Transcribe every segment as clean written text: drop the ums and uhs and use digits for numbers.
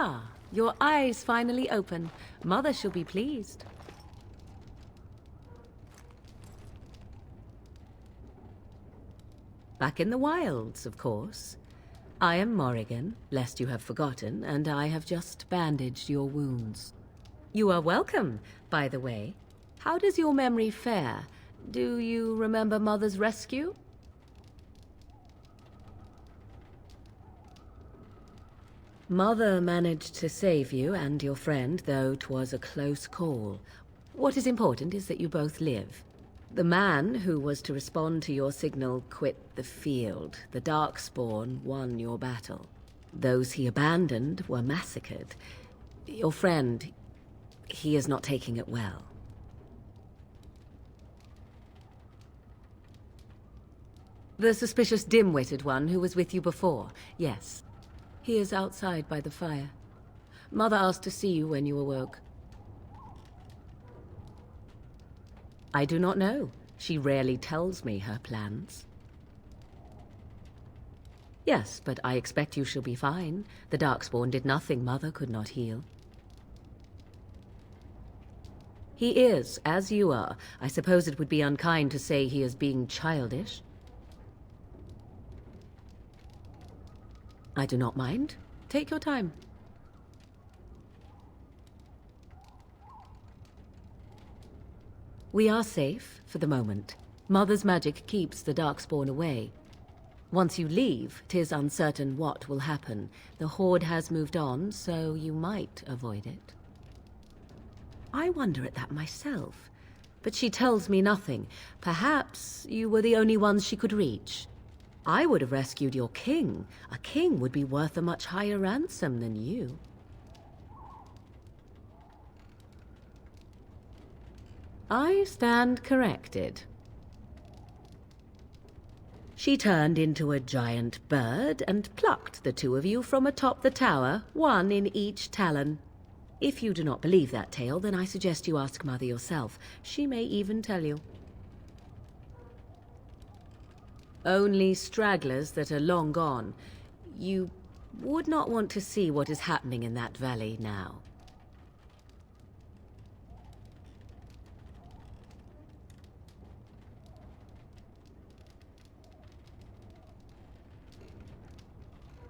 Ah, your eyes finally open. Mother shall be pleased. Back in the wilds, of course. I am Morrigan, lest you have forgotten, and I have just bandaged your wounds. You are welcome, by the way. How does your memory fare? Do you remember Mother's rescue? Mother managed to save you and your friend, though 'twas a close call. What is important is that you both live. The man who was to respond to your signal quit the field. The Darkspawn won your battle. Those he abandoned were massacred. Your friend, he is not taking it well. The suspicious dim-witted one who was with you before, yes. He is outside by the fire. Mother asked to see you when you awoke. I do not know. She rarely tells me her plans. Yes, but I expect you shall be fine. The Darkspawn did nothing Mother could not heal. He is, as you are. I suppose it would be unkind to say he is being childish. I do not mind. Take your time. We are safe, for the moment. Mother's magic keeps the Darkspawn away. Once you leave, 'tis uncertain what will happen. The Horde has moved on, so you might avoid it. I wonder at that myself, but she tells me nothing. Perhaps you were the only ones she could reach. I would have rescued your king. A king would be worth a much higher ransom than you. I stand corrected. She turned into a giant bird and plucked the two of you from atop the tower, one in each talon. If you do not believe that tale, then I suggest you ask Mother yourself. She may even tell you. Only stragglers that are long gone. You would not want to see what is happening in that valley now.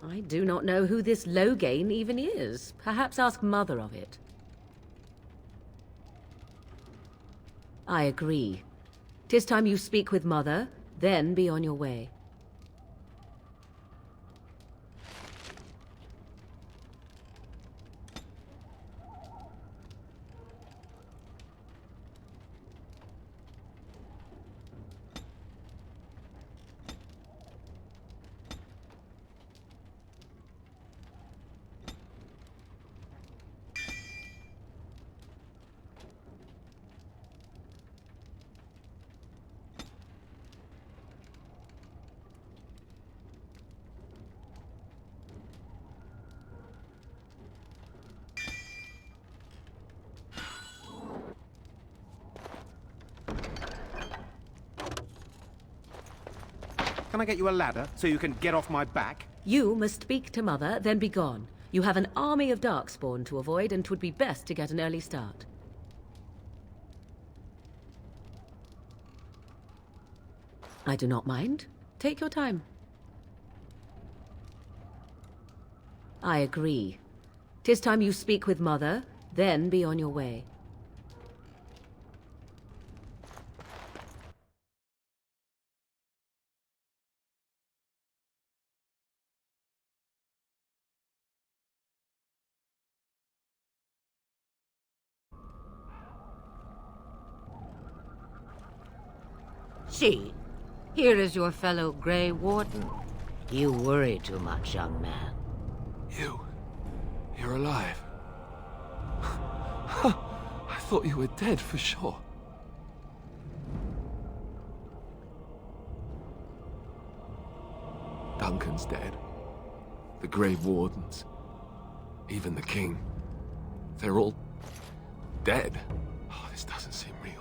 I do not know who this Loghain even is. Perhaps ask Mother of it. I agree. 'Tis time you speak with Mother, then be on your way. Can I get you a ladder so you can get off my back? You must speak to Mother, then be gone. You have an army of Darkspawn to avoid, and 'twould be best to get an early start. I do not mind. Take your time. I agree. 'Tis time you speak with Mother, then be on your way. See, here is your fellow Grey Warden. You worry too much, young man. You're alive. I thought you were dead for sure. Duncan's dead. The Grey Wardens. Even the King. They're all dead. Oh, this doesn't seem real.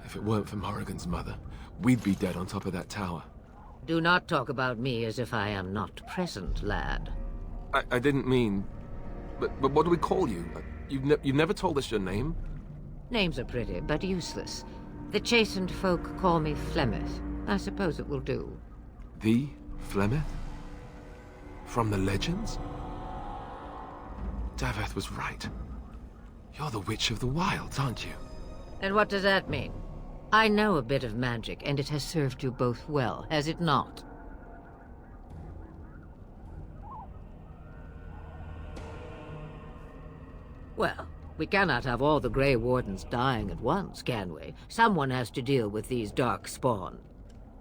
If it weren't for Morrigan's mother, we'd be dead on top of that tower. Do not talk about me as if I am not present, lad. I didn't mean... But what do we call you? You've never told us your name? Names are pretty, but useless. The chastened folk call me Flemeth. I suppose it will do. The Flemeth? From the legends? Daveth was right. You're the Witch of the Wilds, aren't you? And what does that mean? I know a bit of magic, and it has served you both well, has it not? Well, we cannot have all the Grey Wardens dying at once, can we? Someone has to deal with these dark spawn.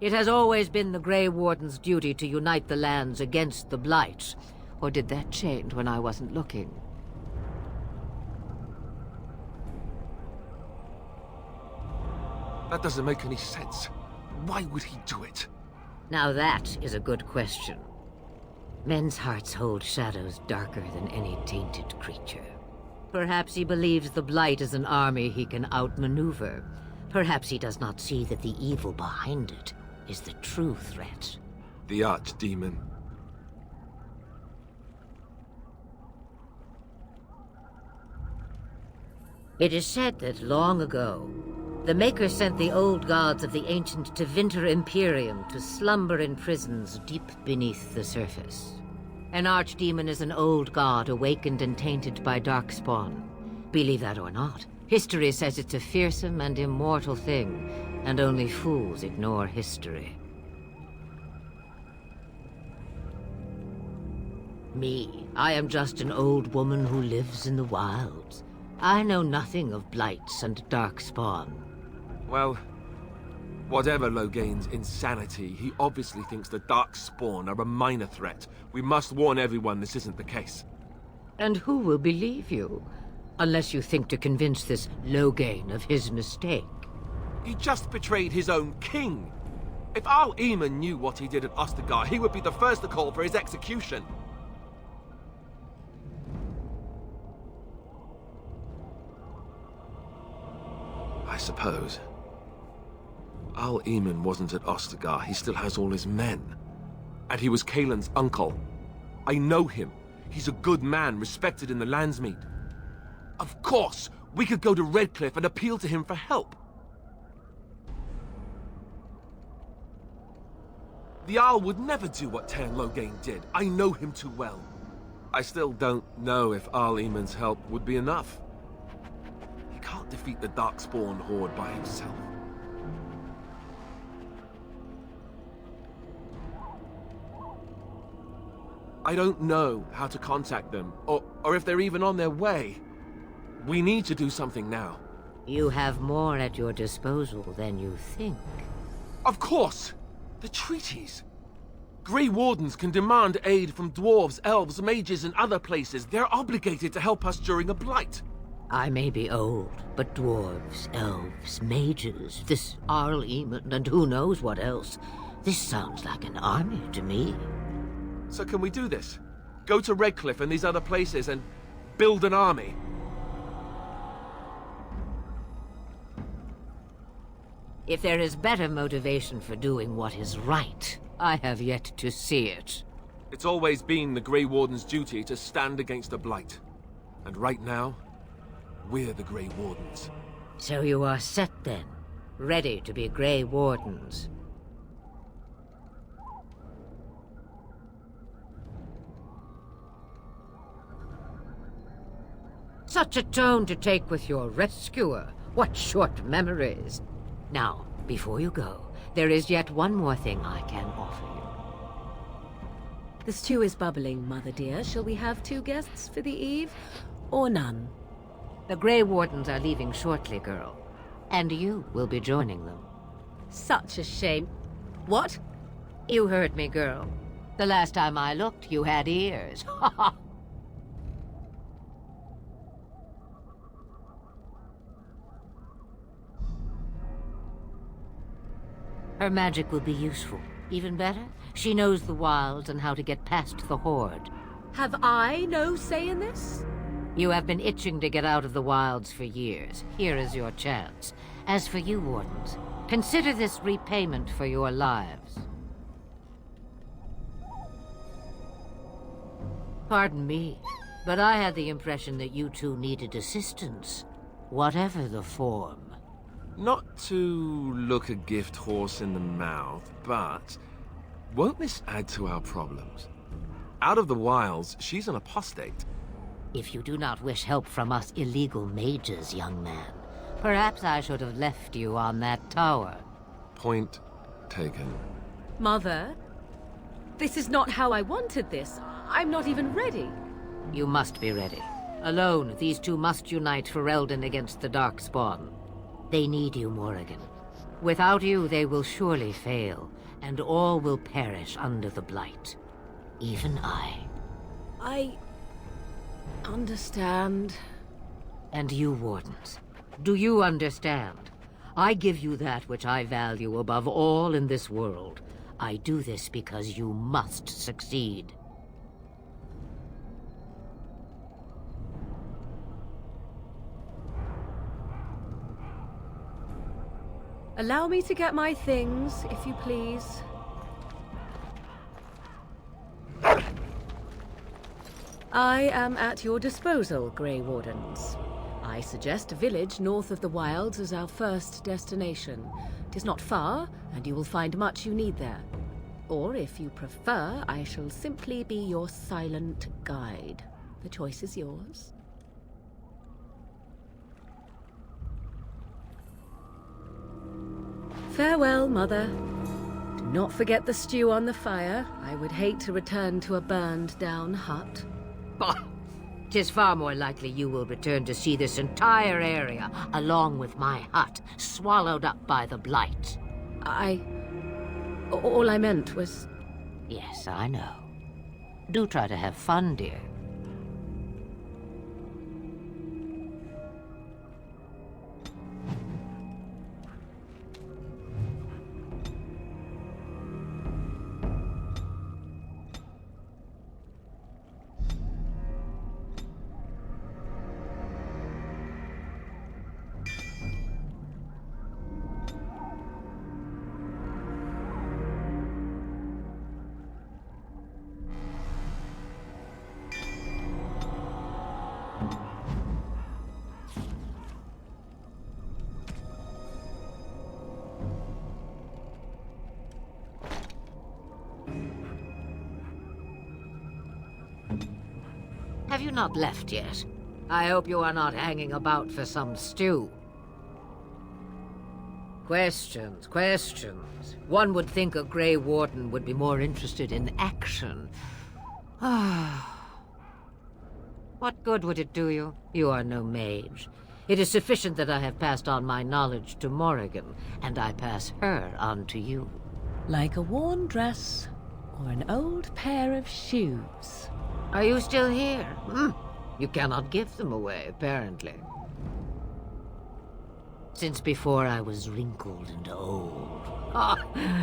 It has always been the Grey Warden's duty to unite the lands against the Blight. Or did that change when I wasn't looking? That doesn't make any sense. Why would he do it? Now that is a good question. Men's hearts hold shadows darker than any tainted creature. Perhaps he believes the Blight is an army he can outmaneuver. Perhaps he does not see that the evil behind it is the true threat. The Archdemon. It is said that long ago, the Maker sent the old gods of the ancient Tevinter Imperium to slumber in prisons deep beneath the surface. An archdemon is an old god awakened and tainted by darkspawn. Believe that or not, history says it's a fearsome and immortal thing, and only fools ignore history. Me, I am just an old woman who lives in the wilds. I know nothing of blights and darkspawn. Well, whatever Loghain's insanity, he obviously thinks the Darkspawn are a minor threat. We must warn everyone this isn't the case. And who will believe you? Unless you think to convince this Loghain of his mistake. He just betrayed his own king. If Al Eamon knew what he did at Ostagar, he would be the first to call for his execution. I suppose. Al Eamon wasn't at Ostagar. He still has all his men. And he was Kaelin's uncle. I know him. He's a good man, respected in the Landsmeet. Of course, we could go to Redcliffe and appeal to him for help. The Arl would never do what Ter Loghain did. I know him too well. I still don't know if Al Eamon's help would be enough. He can't defeat the Darkspawn horde by himself. I don't know how to contact them, or if they're even on their way. We need to do something now. You have more at your disposal than you think. Of course! The treaties! Grey Wardens can demand aid from dwarves, elves, mages, and other places. They're obligated to help us during a blight. I may be old, but dwarves, elves, mages, this Arl Eamon, and who knows what else. This sounds like an army to me. So can we do this? Go to Redcliffe and these other places and build an army? If there is better motivation for doing what is right, I have yet to see it. It's always been the Grey Warden's duty to stand against the Blight. And right now, we're the Grey Wardens. So you are set then, ready to be Grey Wardens. Such a tone to take with your rescuer. What short memories. Now, before you go, there is yet one more thing I can offer you. The stew is bubbling, Mother dear. Shall we have 2 guests for the eve, or none? The Grey Wardens are leaving shortly, girl. And you will be joining them. Such a shame. What? You heard me, girl. The last time I looked, you had ears. Ha ha! Her magic will be useful. Even better, she knows the wilds and how to get past the Horde. Have I no say in this? You have been itching to get out of the wilds for years. Here is your chance. As for you, Wardens, consider this repayment for your lives. Pardon me, but I had the impression that you two needed assistance, whatever the form. Not to look a gift horse in the mouth, but won't this add to our problems? Out of the wilds, she's an apostate. If you do not wish help from us illegal mages, young man, perhaps I should have left you on that tower. Point taken. Mother, this is not how I wanted this. I'm not even ready. You must be ready. Alone, these two must unite for Eldon against the Darkspawn. They need you, Morrigan. Without you, they will surely fail, and all will perish under the Blight. Even I. I understand. And you, Wardens. Do you understand? I give you that which I value above all in this world. I do this because you must succeed. Allow me to get my things, if you please. I am at your disposal, Grey Wardens. I suggest a village north of the wilds as our first destination. It is not far, and you will find much you need there. Or, if you prefer, I shall simply be your silent guide. The choice is yours. Farewell, Mother. Do not forget the stew on the fire. I would hate to return to a burned-down hut. Bah! 'Tis far more likely you will return to see this entire area, along with my hut, swallowed up by the Blight. All I meant was... Yes, I know. Do try to have fun, dear. Have you not left yet? I hope you are not hanging about for some stew. Questions, questions. One would think a Grey Warden would be more interested in action. What good would it do you? You are no mage. It is sufficient that I have passed on my knowledge to Morrigan, and I pass her on to you. like a worn dress or an old pair of shoes. Are you still here? You cannot give them away, apparently. Since before I was wrinkled and old.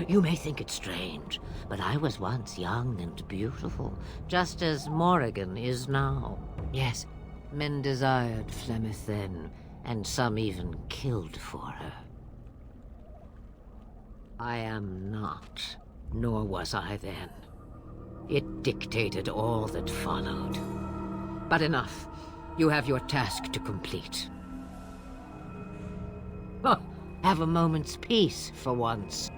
You may think it strange, but I was once young and beautiful, just as Morrigan is now. Yes, men desired Flemeth then, and some even killed for her. I am not, nor was I then. It dictated all that followed. But enough. You have your task to complete. Have a moment's peace for once.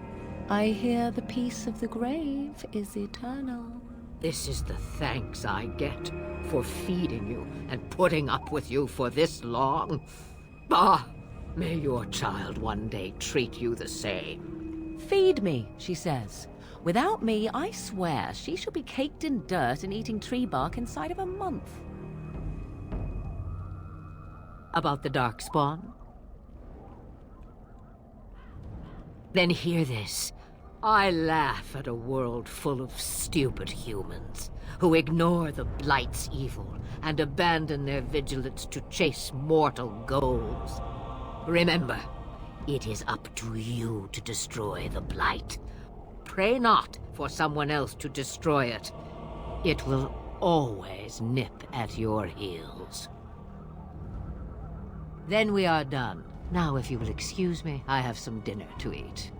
I hear the peace of the grave is eternal. This is the thanks I get for feeding you and putting up with you for this long. May your child one day treat you the same. Feed me, she says. Without me, I swear, she shall be caked in dirt and eating tree bark inside of a month. About the Darkspawn? Then hear this. I laugh at a world full of stupid humans who ignore the Blight's evil and abandon their vigilance to chase mortal goals. Remember, it is up to you to destroy the Blight. Pray not for someone else to destroy it. It will always nip at your heels. Then we are done. Now, if you will excuse me, I have some dinner to eat.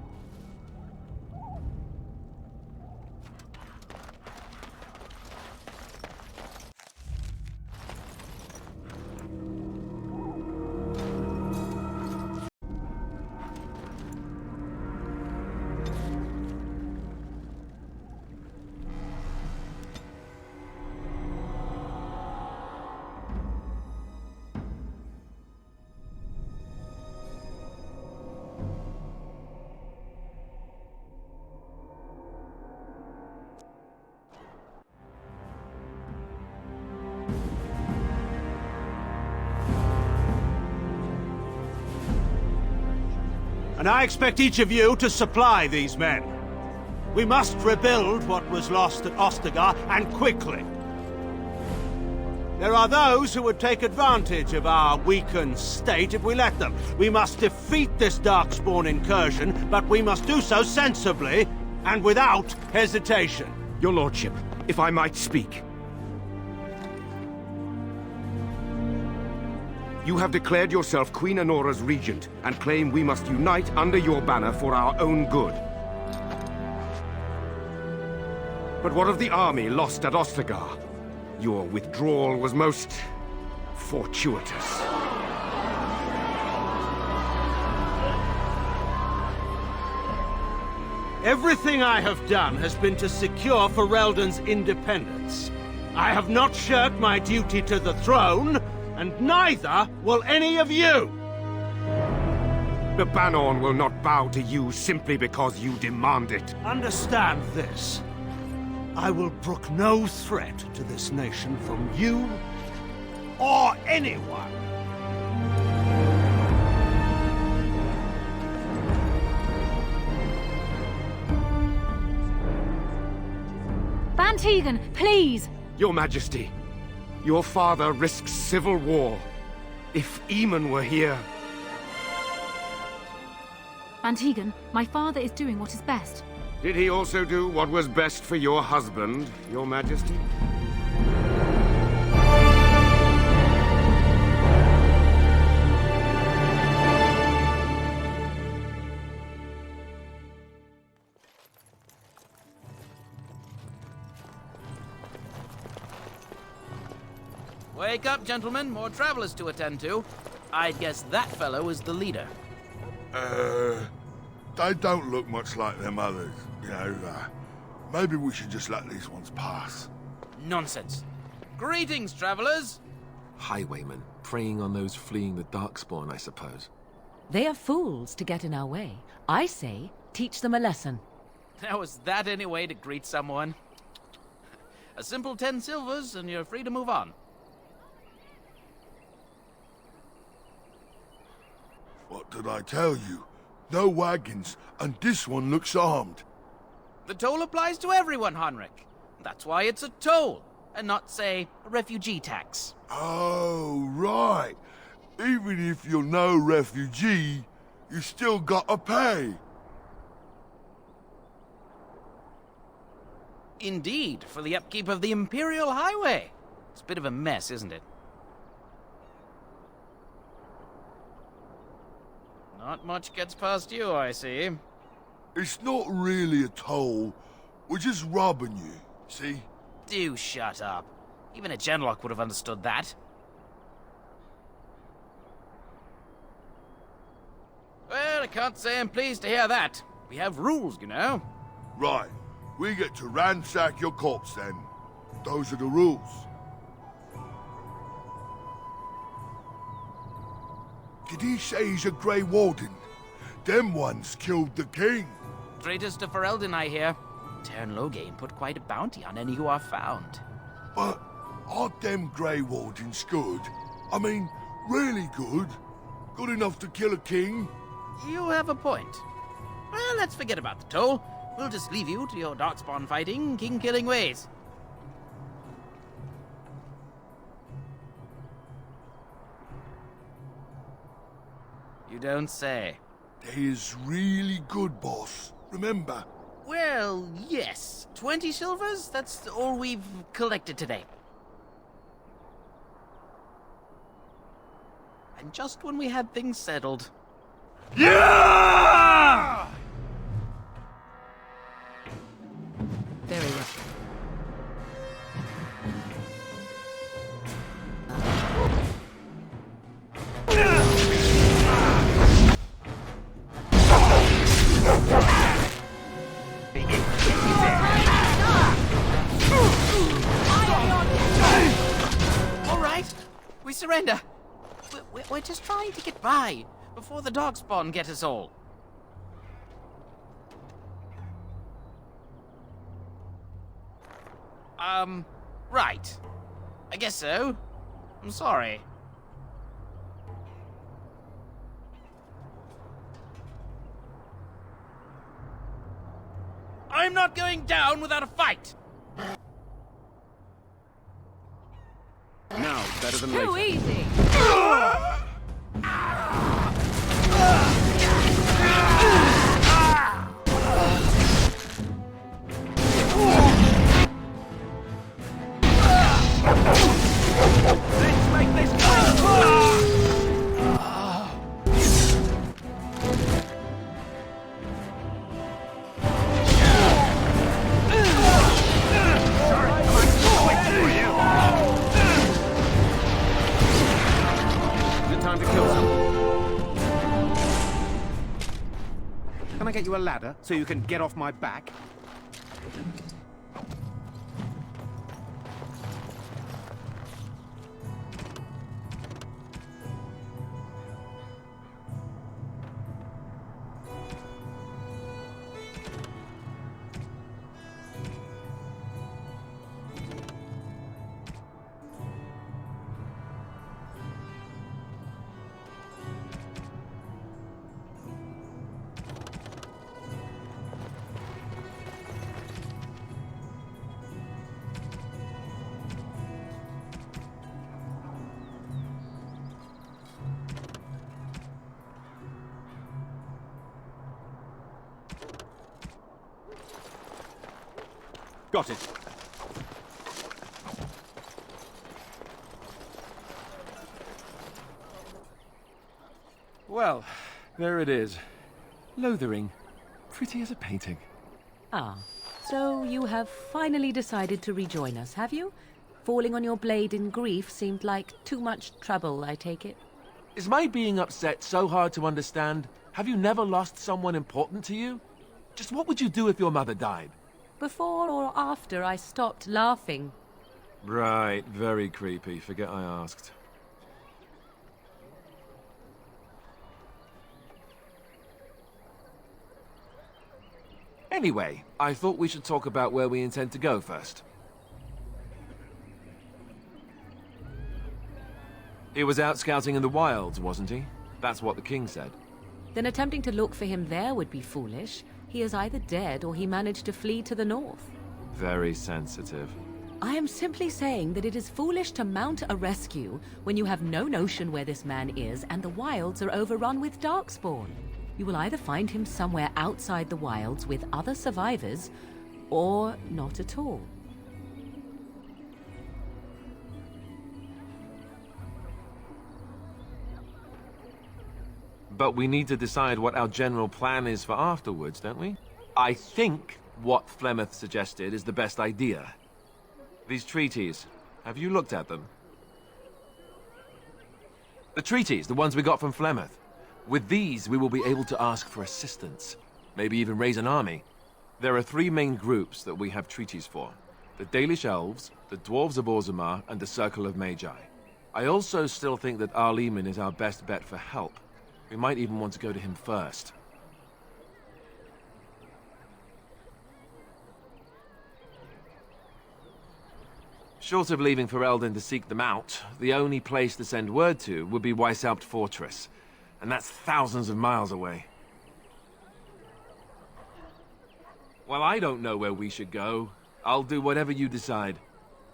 and I expect each of you to supply these men. We must rebuild what was lost at Ostagar, and quickly. There are those who would take advantage of our weakened state if we let them. We must defeat this Darkspawn incursion, but we must do so sensibly and without hesitation. Your lordship, if I might speak. You have declared yourself Queen Honora's regent, and claim we must unite under your banner for our own good. But what of the army lost at Ostagar? Your withdrawal was most fortuitous. Everything I have done has been to secure Ferelden's independence. I have not shirked my duty to the throne, and neither will any of you! The Banorn will not bow to you simply because you demand it. Understand this. I will brook no threat to this nation from you or anyone. Van Tegan, please! Your Majesty, your father risks civil war. If Eamon were here... Van Tegan, my father is doing what is best. Did he also do what was best for your husband, Your Majesty? Wake up, gentlemen. More travelers to attend to. I'd guess that fellow is the leader. They don't look much like them others, you know. Maybe we should just let these ones pass. Nonsense. Greetings, travelers. Highwaymen, preying on those fleeing the Darkspawn, I suppose. They are fools to get in our way. I say, teach them a lesson. Now, is that any way to greet someone? A simple 10 silvers, and you're free to move on. What did I tell you? No wagons, and this one looks armed. The toll applies to everyone, Henrik. That's why it's a toll, and not, say, a refugee tax. Oh, right. Even if you're no refugee, you still gotta pay. Indeed, for the upkeep of the Imperial Highway. It's a bit of a mess, isn't it? Not much gets past you, I see. It's not really a toll. We're just robbing you, see? Do shut up. Even a Genlock would have understood that. Well, I can't say I'm pleased to hear that. We have rules, you know. Right. We get to ransack your corpse then. Those are the rules. Did he say he's a Grey Warden? Them ones killed the king. Traitors to Ferelden, I hear. Teyrn Loghain put quite a bounty on any who are found. But aren't them Grey Wardens good? I mean, really good? Good enough to kill a king? You have a point. Well, let's forget about the toll. We'll just leave you to your Darkspawn fighting, king-killing ways. You don't say. They is really good, boss. Remember? Well, yes. 20 silvers? That's all we've collected today. And just when we had things settled. Yeah! Very well. All right, we surrender. We're just trying to get by before the Darkspawn get us all. Right. I guess so. I'm sorry. going down without a fight. Now, better than later. Too easy! Let's make this quick! Time to kill someone. Can I get you a ladder so you can get off my back? Got it. Well, there it is. Lothering. Pretty as a painting. Ah, so you have finally decided to rejoin us, have you? Falling on your blade in grief seemed like too much trouble, I take it. Is my being upset so hard to understand? Have you never lost someone important to you? Just what would you do if your mother died? Before or after I stopped laughing. Right, very creepy. Forget I asked. Anyway, I thought we should talk about where we intend to go first. He was out scouting in the wilds, wasn't he? That's what the king said. Then attempting to look for him there would be foolish. He is either dead or he managed to flee to the north. Very sensitive. I am simply saying that it is foolish to mount a rescue when you have no notion where this man is and the wilds are overrun with darkspawn. You will either find him somewhere outside the wilds with other survivors, or not at all. But we need to decide what our general plan is for afterwards, don't we? I think what Flemeth suggested is the best idea. These treaties, have you looked at them? The treaties, the ones we got from Flemeth. With these, we will be able to ask for assistance. Maybe even raise an army. There are three main groups that we have treaties for. The Dalish Elves, the Dwarves of Orzammar, and the Circle of Magi. I also still think that Arleman is our best bet for help. We might even want to go to him first. Short of leaving Ferelden to seek them out, the only place to send word to would be Weishaupt Fortress. And that's thousands of miles away. Well, I don't know where we should go. I'll do whatever you decide.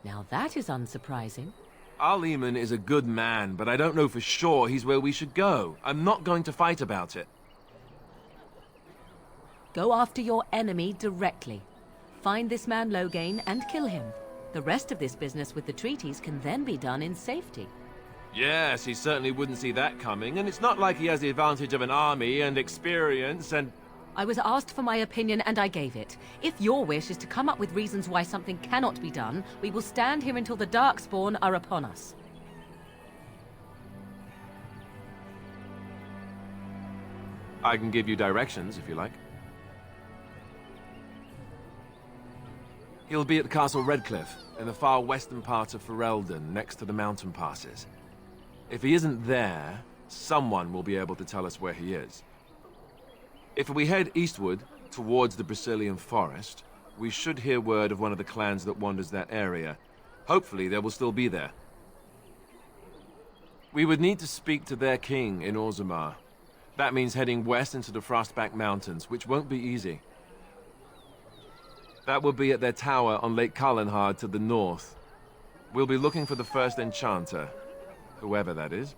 Now that is unsurprising. Arleman is a good man, but I don't know for sure he's where we should go. I'm not going to fight about it. Go after your enemy directly. Find this man Loghain and kill him. The rest of this business with the treaties can then be done in safety. Yes, he certainly wouldn't see that coming, and it's not like he has the advantage of an army and experience and... I was asked for my opinion and I gave it. If your wish is to come up with reasons why something cannot be done, we will stand here until the Darkspawn are upon us. I can give you directions, if you like. He'll be at Castle Redcliffe, in the far western part of Ferelden, next to the mountain passes. If he isn't there, someone will be able to tell us where he is. If we head eastward, towards the Brisilian Forest, we should hear word of one of the clans that wanders that area. Hopefully they will still be there. We would need to speak to their king in Orzammar. That means heading west into the Frostback Mountains, which won't be easy. That will be at their tower on Lake Carlenhard to the north. We'll be looking for the first enchanter, whoever that is.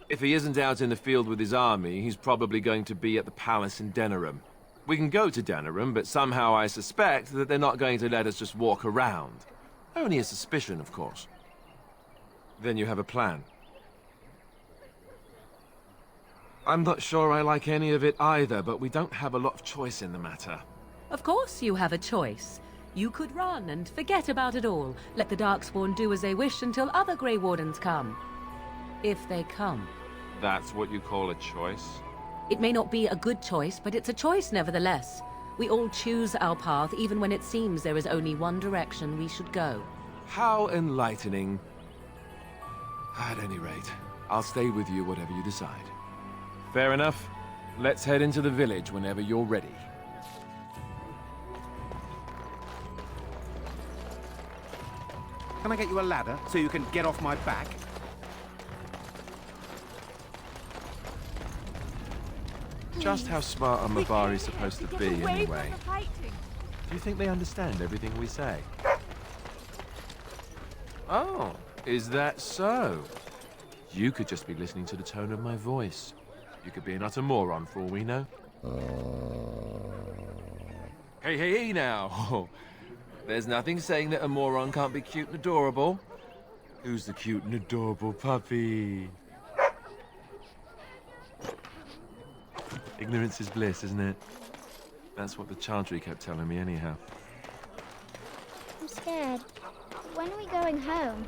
If he isn't out in the field with his army, he's probably going to be at the palace in Denerim. We can go to Denerim, but somehow I suspect that they're not going to let us just walk around. Only a suspicion, of course. Then you have a plan. I'm not sure I like any of it either, but we don't have a lot of choice in the matter. Of course you have a choice. You could run and forget about it all. Let the Darkspawn do as they wish until other Grey Wardens come. If they come. That's what you call a choice? It may not be a good choice, but it's a choice nevertheless. We all choose our path, even when it seems there is only one direction we should go. How enlightening. At any rate, I'll stay with you whatever you decide. Fair enough. Let's head into the village whenever you're ready. Can I get you a ladder so you can get off my back? Just how smart are Mavari supposed to be, anyway? Do you think they understand everything we say? Oh, is that so? You could just be listening to the tone of my voice. You could be an utter moron for all we know. Hey now! There's nothing saying that a moron can't be cute and adorable. Who's the cute and adorable puppy? Ignorance is bliss, isn't it? That's what the Chantry kept telling me anyhow. I'm scared. When are we going home?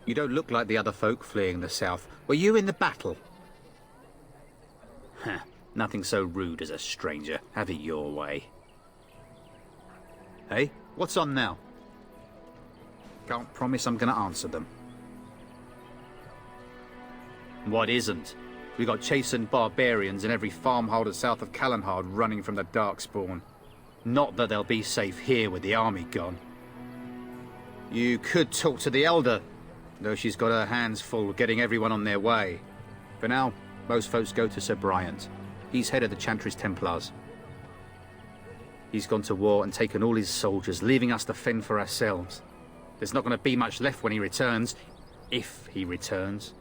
You don't look like the other folk fleeing the south. Were you in the battle? Huh. Nothing so rude as a stranger. Have it your way. Hey, what's on now? Can't promise I'm gonna answer them. What isn't? We got chastened barbarians in every farmholder south of Callenhard running from the Darkspawn. Not that they'll be safe here with the army gone. You could talk to the Elder, though she's got her hands full getting everyone on their way. For now, most folks go to Sir Bryant. He's head of the Chantry's Templars. He's gone to war and taken all his soldiers, leaving us to fend for ourselves. There's not going to be much left when he returns. If he returns.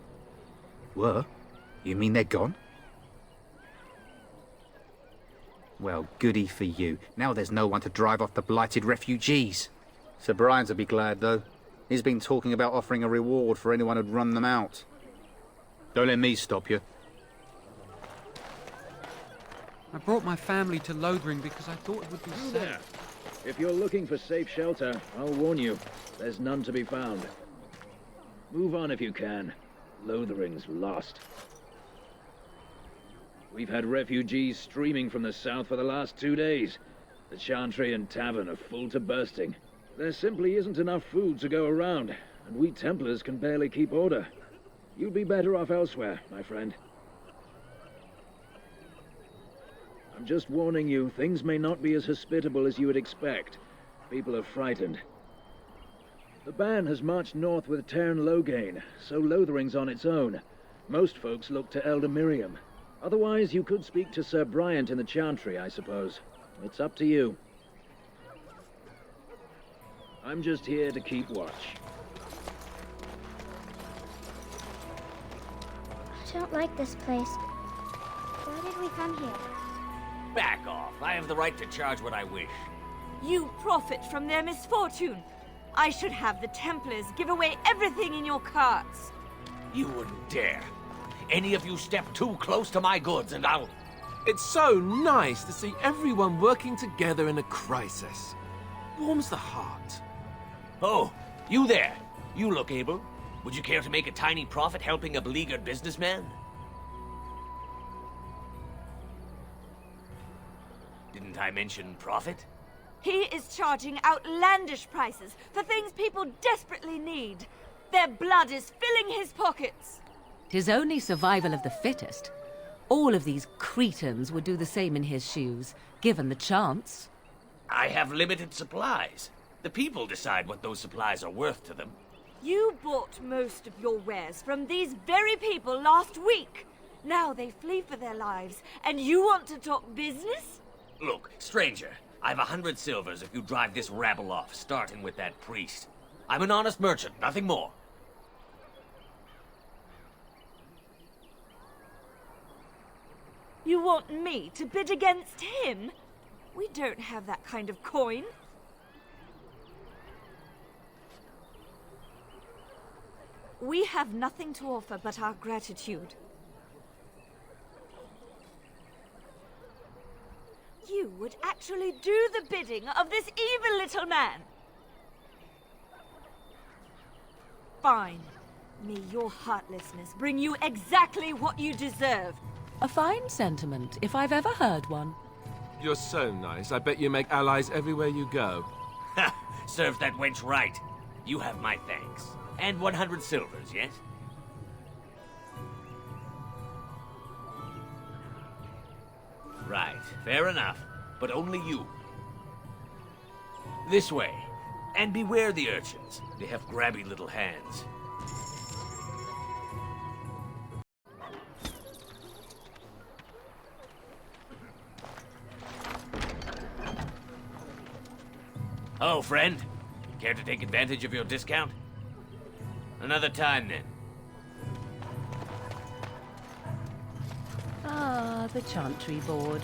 What? You mean they're gone? Well, goody for you. Now there's no one to drive off the blighted refugees. Sir Bryant will be glad, though. He's been talking about offering a reward for anyone who'd run them out. Don't let me stop you. I brought my family to Lothering because I thought it would be safe. There. If you're looking for safe shelter, I'll warn you, there's none to be found. Move on if you can. Lothering's lost. We've had refugees streaming from the south for the last 2 days. The Chantry and Tavern are full to bursting. There simply isn't enough food to go around, and we Templars can barely keep order. You'd be better off elsewhere, my friend. I'm just warning you, things may not be as hospitable as you would expect. People are frightened. The band has marched north with Tern Loghain, so Lothering's on its own. Most folks look to Elder Miriam. Otherwise, you could speak to Sir Bryant in the Chantry, I suppose. It's up to you. I'm just here to keep watch. I don't like this place. Why did we come here? Back off. I have the right to charge what I wish. You profit from their misfortune. I should have the Templars give away everything in your carts. You wouldn't dare. Any of you step too close to my goods and I'll... It's so nice to see everyone working together in a crisis. Warms the heart. Oh, you there. You look able. Would you care to make a tiny profit helping a beleaguered businessman? Didn't I mention profit? He is charging outlandish prices for things people desperately need. Their blood is filling his pockets. 'Tis only survival of the fittest. All of these cretins would do the same in his shoes, given the chance. I have limited supplies. The people decide what those supplies are worth to them. You bought most of your wares from these very people last week. Now they flee for their lives, and you want to talk business? Look, stranger, I've 100 silvers if you drive this rabble off, starting with that priest. I'm an honest merchant, nothing more. You want me to bid against him? We don't have that kind of coin. We have nothing to offer but our gratitude. You would actually do the bidding of this evil little man. Fine. May your heartlessness bring you exactly what you deserve. A fine sentiment, if I've ever heard one. You're so nice. I bet you make allies everywhere you go. Ha! Serves that wench right. You have my thanks. And 100 silvers, yes? Right, fair enough. But only you. This way. And beware the urchins. They have grabby little hands. Hello, friend. Care to take advantage of your discount? Another time, then. Ah, the Chantry Board.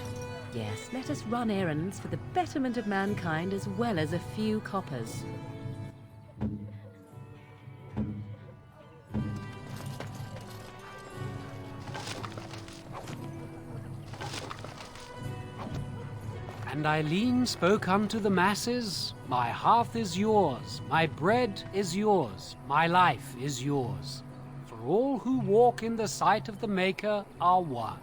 Yes, let us run errands for the betterment of mankind as well as a few coppers. And Eileen spoke unto the masses, My hearth is yours, my bread is yours, my life is yours. For all who walk in the sight of the Maker are one.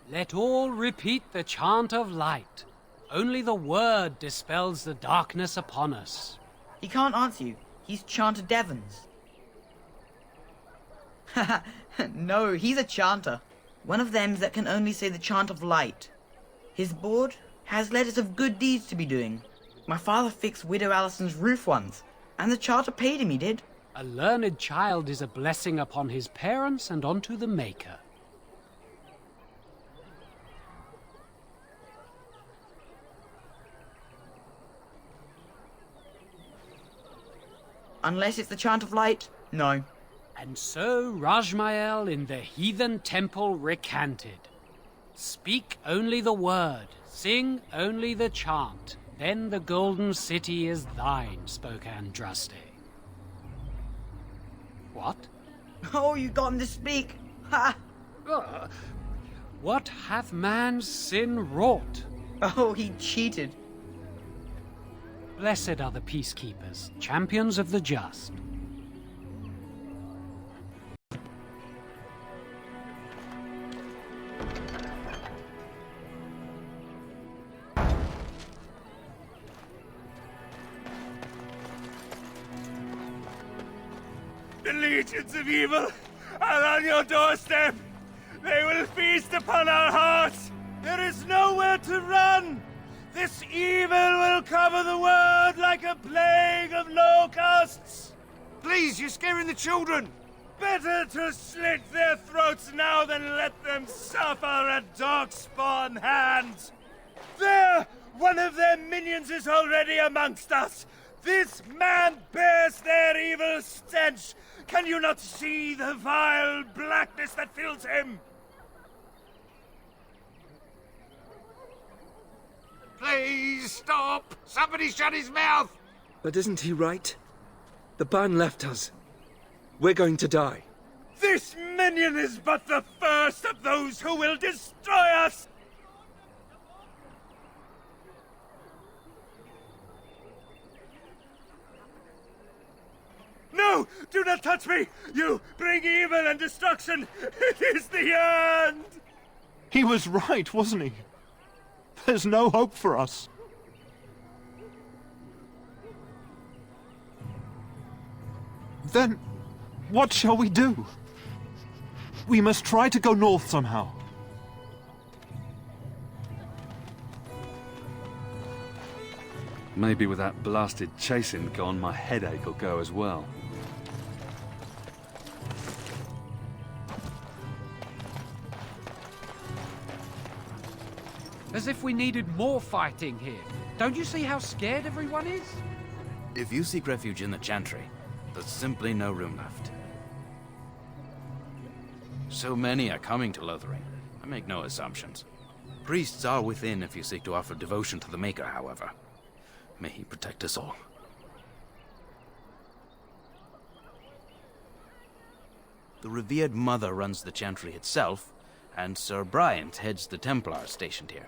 Let all repeat the chant of light. Only the word dispels the darkness upon us. He can't answer you. He's chanter Devons. No, he's a chanter. One of them that can only say the chant of light. His board has letters of good deeds to be doing. My father fixed Widow Allison's roof once, and the charter paid him, he did. A learned child is a blessing upon his parents and unto the Maker. Unless it's the chant of light, no. And so Rajmael in the heathen temple recanted. Speak only the word, sing only the chant, then the golden city is thine, spoke Andraste. What? Oh, you got him to speak! Ha! What hath man's sin wrought? Oh, he cheated. Blessed are the peacekeepers, champions of the just. The legions of evil are on your doorstep. They will feast upon our hearts. There is nowhere to run. This evil will cover the world like a plague of locusts. Please, you're scaring the children. Better to slit their throats now than let them suffer at Darkspawn hands. There! One of their minions is already amongst us. This man bears their evil stench. Can you not see the vile blackness that fills him? Please stop! Somebody shut his mouth! But isn't he right? The ban left us. We're going to die. This minion is but the first of those who will destroy us! No! Do not touch me! You bring evil and destruction! It is the end! He was right, wasn't he? There's no hope for us. Then, what shall we do? We must try to go north somehow. Maybe with that blasted chasing gone, my headache will go as well. As if we needed more fighting here. Don't you see how scared everyone is? If you seek refuge in the Chantry, there's simply no room left. So many are coming to Lothering. I make no assumptions. Priests are within if you seek to offer devotion to the Maker, however. May he protect us all. The revered Mother runs the Chantry itself, and Sir Bryant heads the Templars stationed here.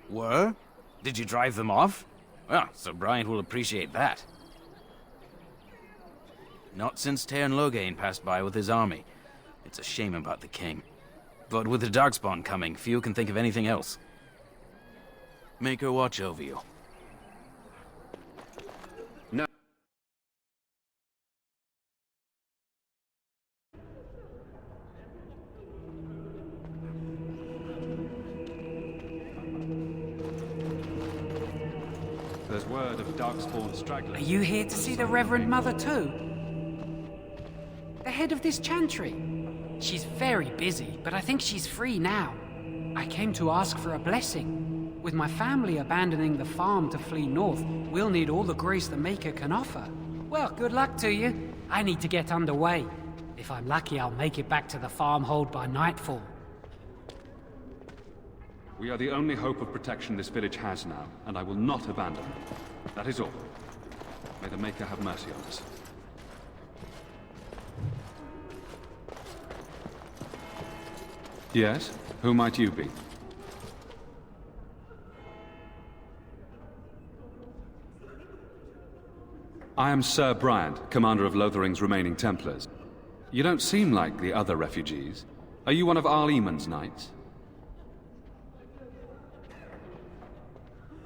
Were? Did you drive them off? Well, Sir Bryant will appreciate that. Not since Terran Logain passed by with his army. It's a shame about the king. But with the Darkspawn coming, few can think of anything else. Make her watch over you. No. There's word of Darkspawn stragglers. Are you here to see the Reverend Mother too? The head of this Chantry. She's very busy, but I think she's free now. I came to ask for a blessing. With my family abandoning the farm to flee north, we'll need all the grace the Maker can offer. Well, good luck to you. I need to get underway. If I'm lucky, I'll make it back to the farmhold by nightfall. We are the only hope of protection this village has now, and I will not abandon it. That is all. May the Maker have mercy on us. Yes? Who might you be? I am Sir Bryant, commander of Lothering's remaining Templars. You don't seem like the other refugees. Are you one of Arl Eamon's knights?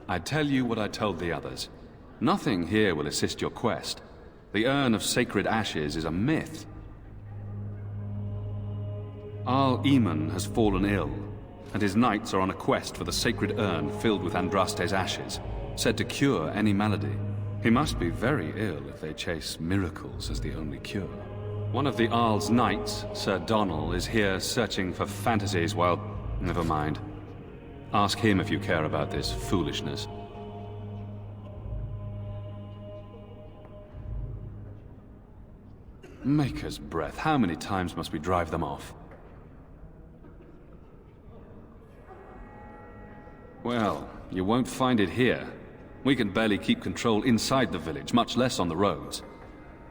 I'd tell you what I told the others. Nothing here will assist your quest. The Urn of Sacred Ashes is a myth. Arl Eamon has fallen ill, and his knights are on a quest for the sacred urn filled with Andraste's ashes, said to cure any malady. He must be very ill if they chase miracles as the only cure. One of the Arl's knights, Sir Donnell, is here searching for fantasies while... Never mind. Ask him if you care about this foolishness. Maker's breath, how many times must we drive them off? Well, you won't find it here. We can barely keep control inside the village, much less on the roads.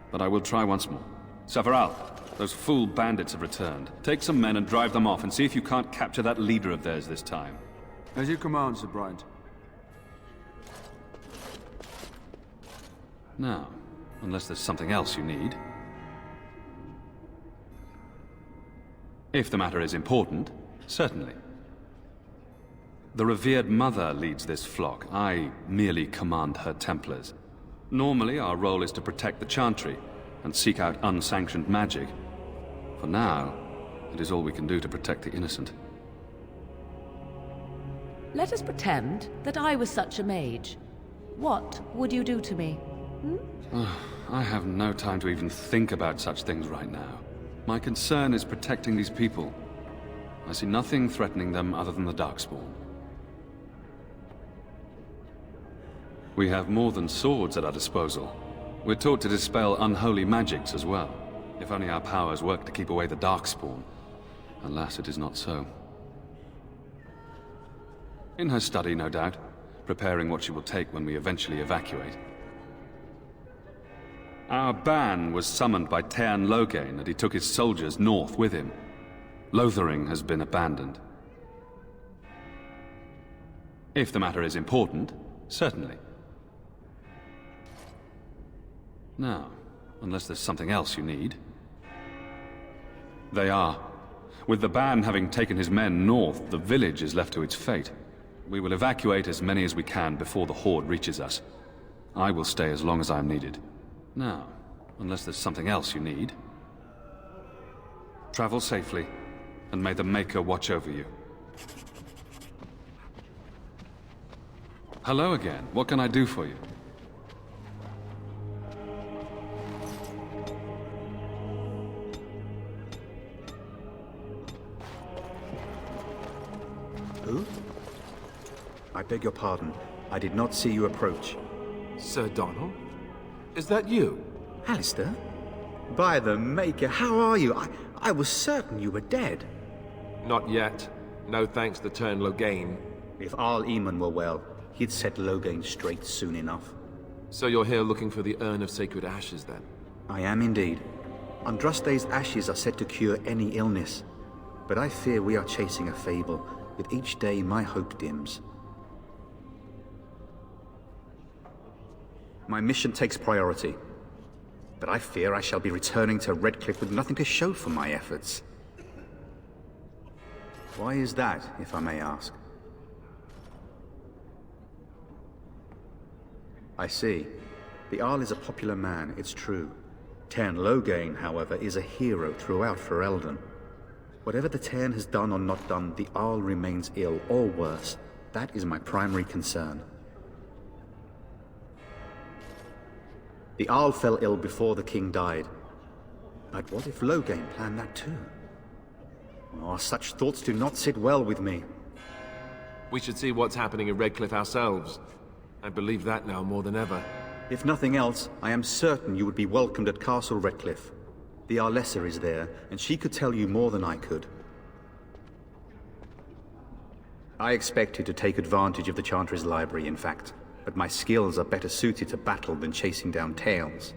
But I will try once more. Several, those fool bandits have returned. Take some men and drive them off, and see if you can't capture that leader of theirs this time. As you command, Sir Bryant. Now, unless there's something else you need. If the matter is important, certainly. The revered Mother leads this flock. I merely command her Templars. Normally, our role is to protect the Chantry and seek out unsanctioned magic. For now, it is all we can do to protect the innocent. Let us pretend that I was such a mage. What would you do to me? I have no time to even think about such things right now. My concern is protecting these people. I see nothing threatening them other than the Darkspawn. We have more than swords at our disposal. We're taught to dispel unholy magics as well. If only our powers work to keep away the Darkspawn. Alas, it is not so. In her study, no doubt, preparing what she will take when we eventually evacuate. Our ban was summoned by Terran Logain, and he took his soldiers north with him. Lothering has been abandoned. If the matter is important, certainly. Now, unless there's something else you need. They are. With the ban having taken his men north, the village is left to its fate. We will evacuate as many as we can before the Horde reaches us. I will stay as long as I am needed. Now, unless there's something else you need. Travel safely, and may the Maker watch over you. Hello again. What can I do for you? Who? I beg your pardon. I did not see you approach. Sir Donald? Is that you? Alistair? By the Maker, how are you? I was certain you were dead. Not yet. No thanks to Tern Logain. If Arl Eamon were well, he'd set Logain straight soon enough. So you're here looking for the Urn of Sacred Ashes, then? I am indeed. Andraste's ashes are said to cure any illness. But I fear we are chasing a fable. With each day, my hope dims. My mission takes priority. But I fear I shall be returning to Redcliffe with nothing to show for my efforts. Why is that, if I may ask? I see. The Arl is a popular man, it's true. Tern Logain, however, is a hero throughout Ferelden. Whatever the Tern has done or not done, the Arl remains ill, or worse. That is my primary concern. The Arl fell ill before the king died. But what if Logain planned that too? Oh, such thoughts do not sit well with me. We should see what's happening in Redcliffe ourselves. I believe that now more than ever. If nothing else, I am certain you would be welcomed at Castle Redcliffe. The Arlessa is there, and she could tell you more than I could. I expected to take advantage of the Chantry's library, in fact. But my skills are better suited to battle than chasing down tales.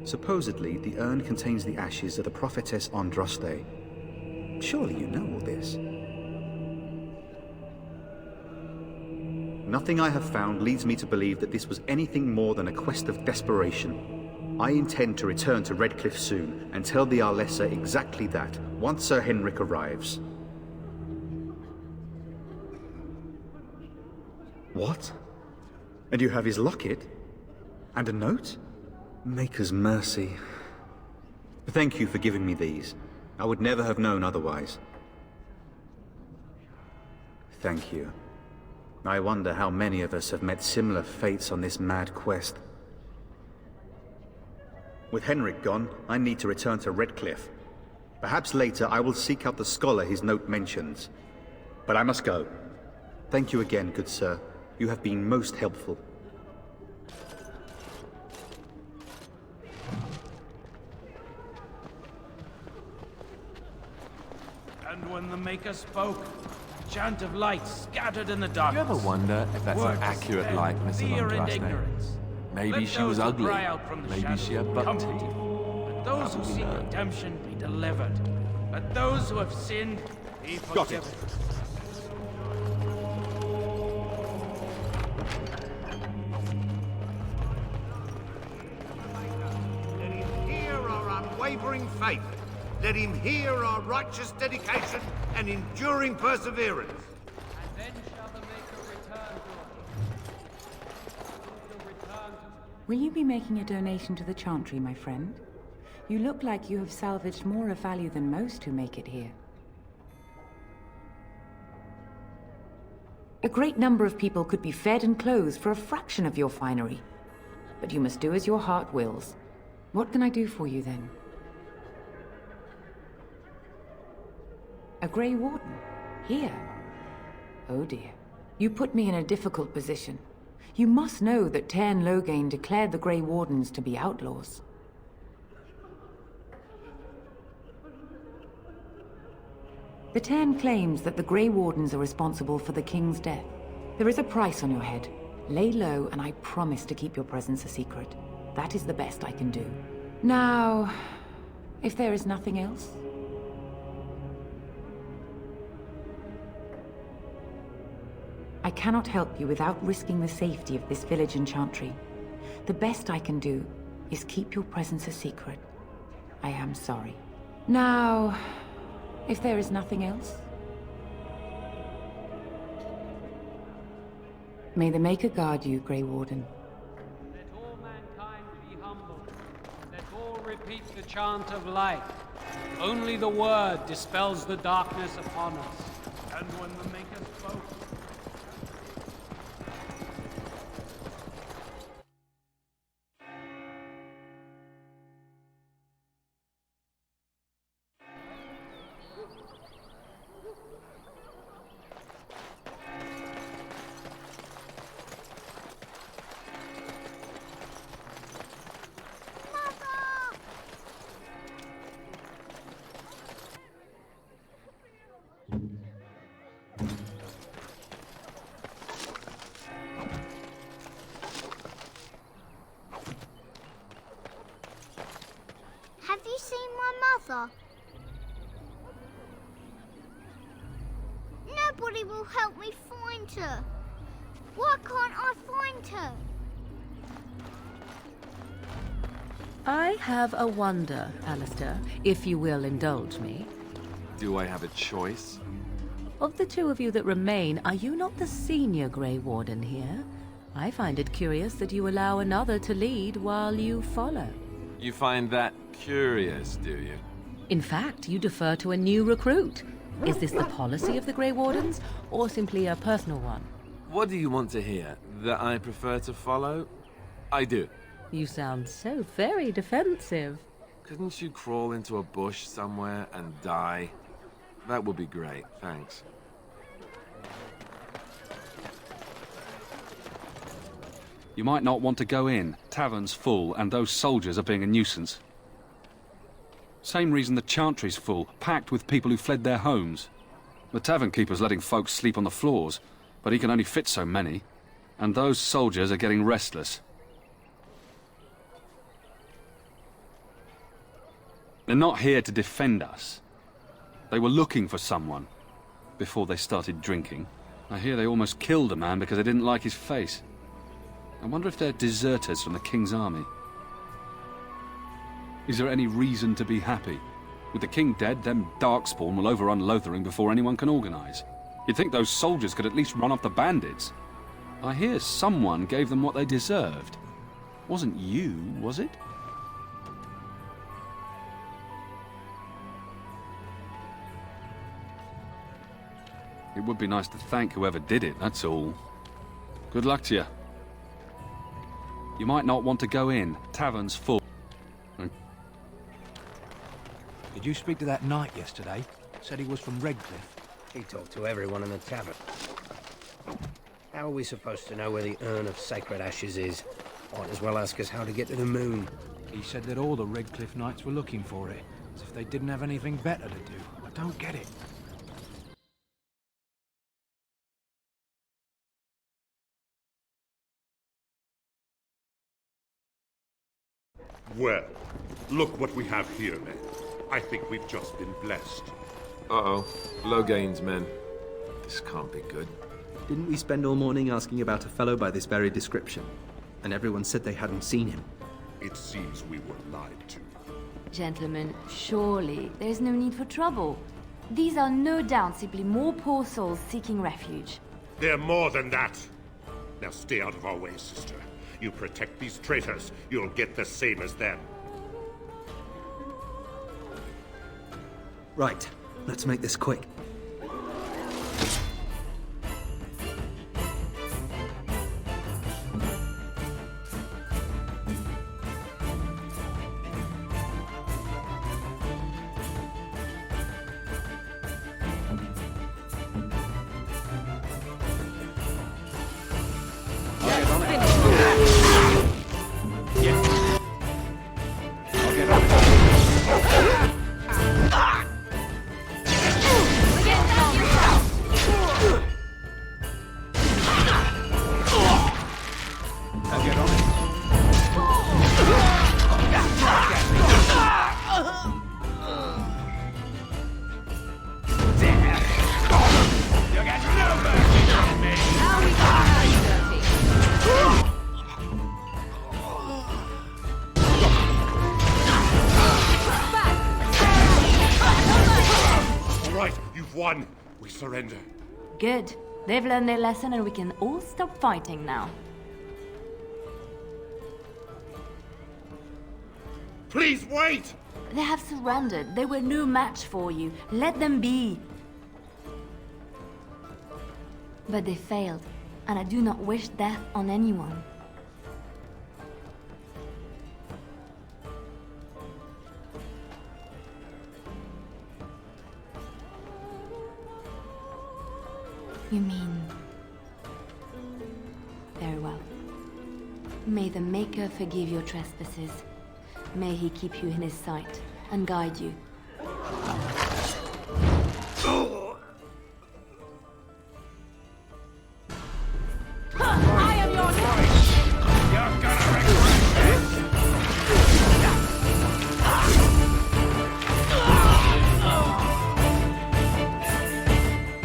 Supposedly, the urn contains the ashes of the prophetess Andraste. Surely you know all this. Nothing I have found leads me to believe that this was anything more than a quest of desperation. I intend to return to Redcliffe soon and tell the Arlessa exactly that, once Sir Henrik arrives. What? And you have his locket? And a note? Maker's mercy. Thank you for giving me these. I would never have known otherwise. Thank you. I wonder how many of us have met similar fates on this mad quest. With Henrik gone, I need to return to Redcliffe. Perhaps later I will seek out the scholar his note mentions. But I must go. Thank you again, good sir. You have been most helpful. And when the Maker spoke, a chant of light scattered in the darkness. Do you ever wonder if that's an accurate likeness of Andraste? Maybe she was ugly. Maybe she had buck teeth. Let those who seek redemption be delivered. Let those who have sinned be forgiven. Let him hear our unwavering faith. Let him hear our righteous dedication and enduring perseverance. And then shall the Maker return to us. Will you be making a donation to the Chantry, my friend? You look like you have salvaged more of value than most who make it here. A great number of people could be fed and clothed for a fraction of your finery. But you must do as your heart wills. What can I do for you, then? A Grey Warden? Here? Oh dear. You put me in a difficult position. You must know that Tern Logain declared the Grey Wardens to be outlaws. The Tern claims that the Grey Wardens are responsible for the King's death. There is a price on your head. Lay low, and I promise to keep your presence a secret. That is the best I can do. Now, if there is nothing else... I cannot help you without risking the safety of this village and Chantry. The best I can do is keep your presence a secret. I am sorry. Now, if there is nothing else... May the Maker guard you, Grey Warden. Let all mankind be humble. Let all repeat the chant of light. Only the word dispels the darkness upon us. And when the Maker spoke, Have you seen my mother? Nobody will help me find her. Why can't I find her? I have a wonder, Alistair, if you will indulge me. Do I have a choice? Of the two of you that remain, are you not the senior Grey Warden here? I find it curious that you allow another to lead while you follow. You find that curious, do you? In fact, you defer to a new recruit. Is this the policy of the Grey Wardens, or simply a personal one? What do you want to hear? That I prefer to follow? I do. You sound so very defensive. Couldn't you crawl into a bush somewhere and die? That would be great, thanks. You might not want to go in. Tavern's full, and those soldiers are being a nuisance. Same reason the Chantry's full, packed with people who fled their homes. The tavern keeper's letting folks sleep on the floors, but he can only fit so many. And those soldiers are getting restless. They're not here to defend us. They were looking for someone before they started drinking. I hear they almost killed a man because they didn't like his face. I wonder if they're deserters from the King's army. Is there any reason to be happy? With the King dead, them Darkspawn will overrun Lothering before anyone can organize. You'd think those soldiers could at least run off the bandits. I hear someone gave them what they deserved. Wasn't you, was it? It would be nice to thank whoever did it, that's all. Good luck to you. You might not want to go in. Tavern's full. Did you speak to that knight yesterday? Said he was from Redcliffe. He talked to everyone in the tavern. How are we supposed to know where the urn of sacred ashes is? Might as well ask us how to get to the moon. He said that all the Redcliffe knights were looking for it, as if they didn't have anything better to do. I don't get it. Well, look what we have here, men. I think we've just been blessed. Uh-oh. Loghain's men. This can't be good. Didn't we spend all morning asking about a fellow by this very description? And everyone said they hadn't seen him. It seems we were lied to. Gentlemen, surely there's no need for trouble. These are no doubt simply more poor souls seeking refuge. They're more than that. Now stay out of our way, sister. You protect these traitors, you'll get the same as them. Right, let's make this quick. All right, you've won. We surrender. Good. They've learned their lesson and we can all stop fighting now. Please wait! They have surrendered. They were no match for you. Let them be. But they failed, and I do not wish death on anyone. You mean... Very well. May the Maker forgive your trespasses. May he keep you in his sight and guide you. I am your You're gonna regret this!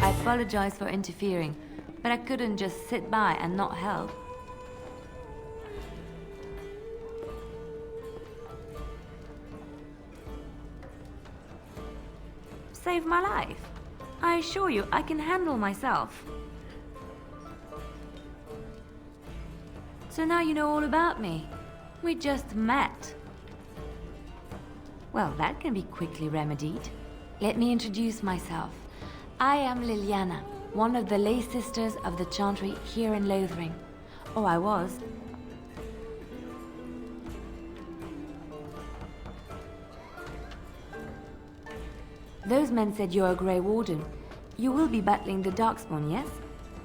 I apologize for interfering, but I couldn't just sit by and not help. Save my life. I assure you, I can handle myself. So now you know all about me. We just met. Well, that can be quickly remedied. Let me introduce myself. I am Liliana, one of the lay sisters of the Chantry here in Lothering. Oh, I was. Those men said you're a Grey Warden. You will be battling the Darkspawn, yes?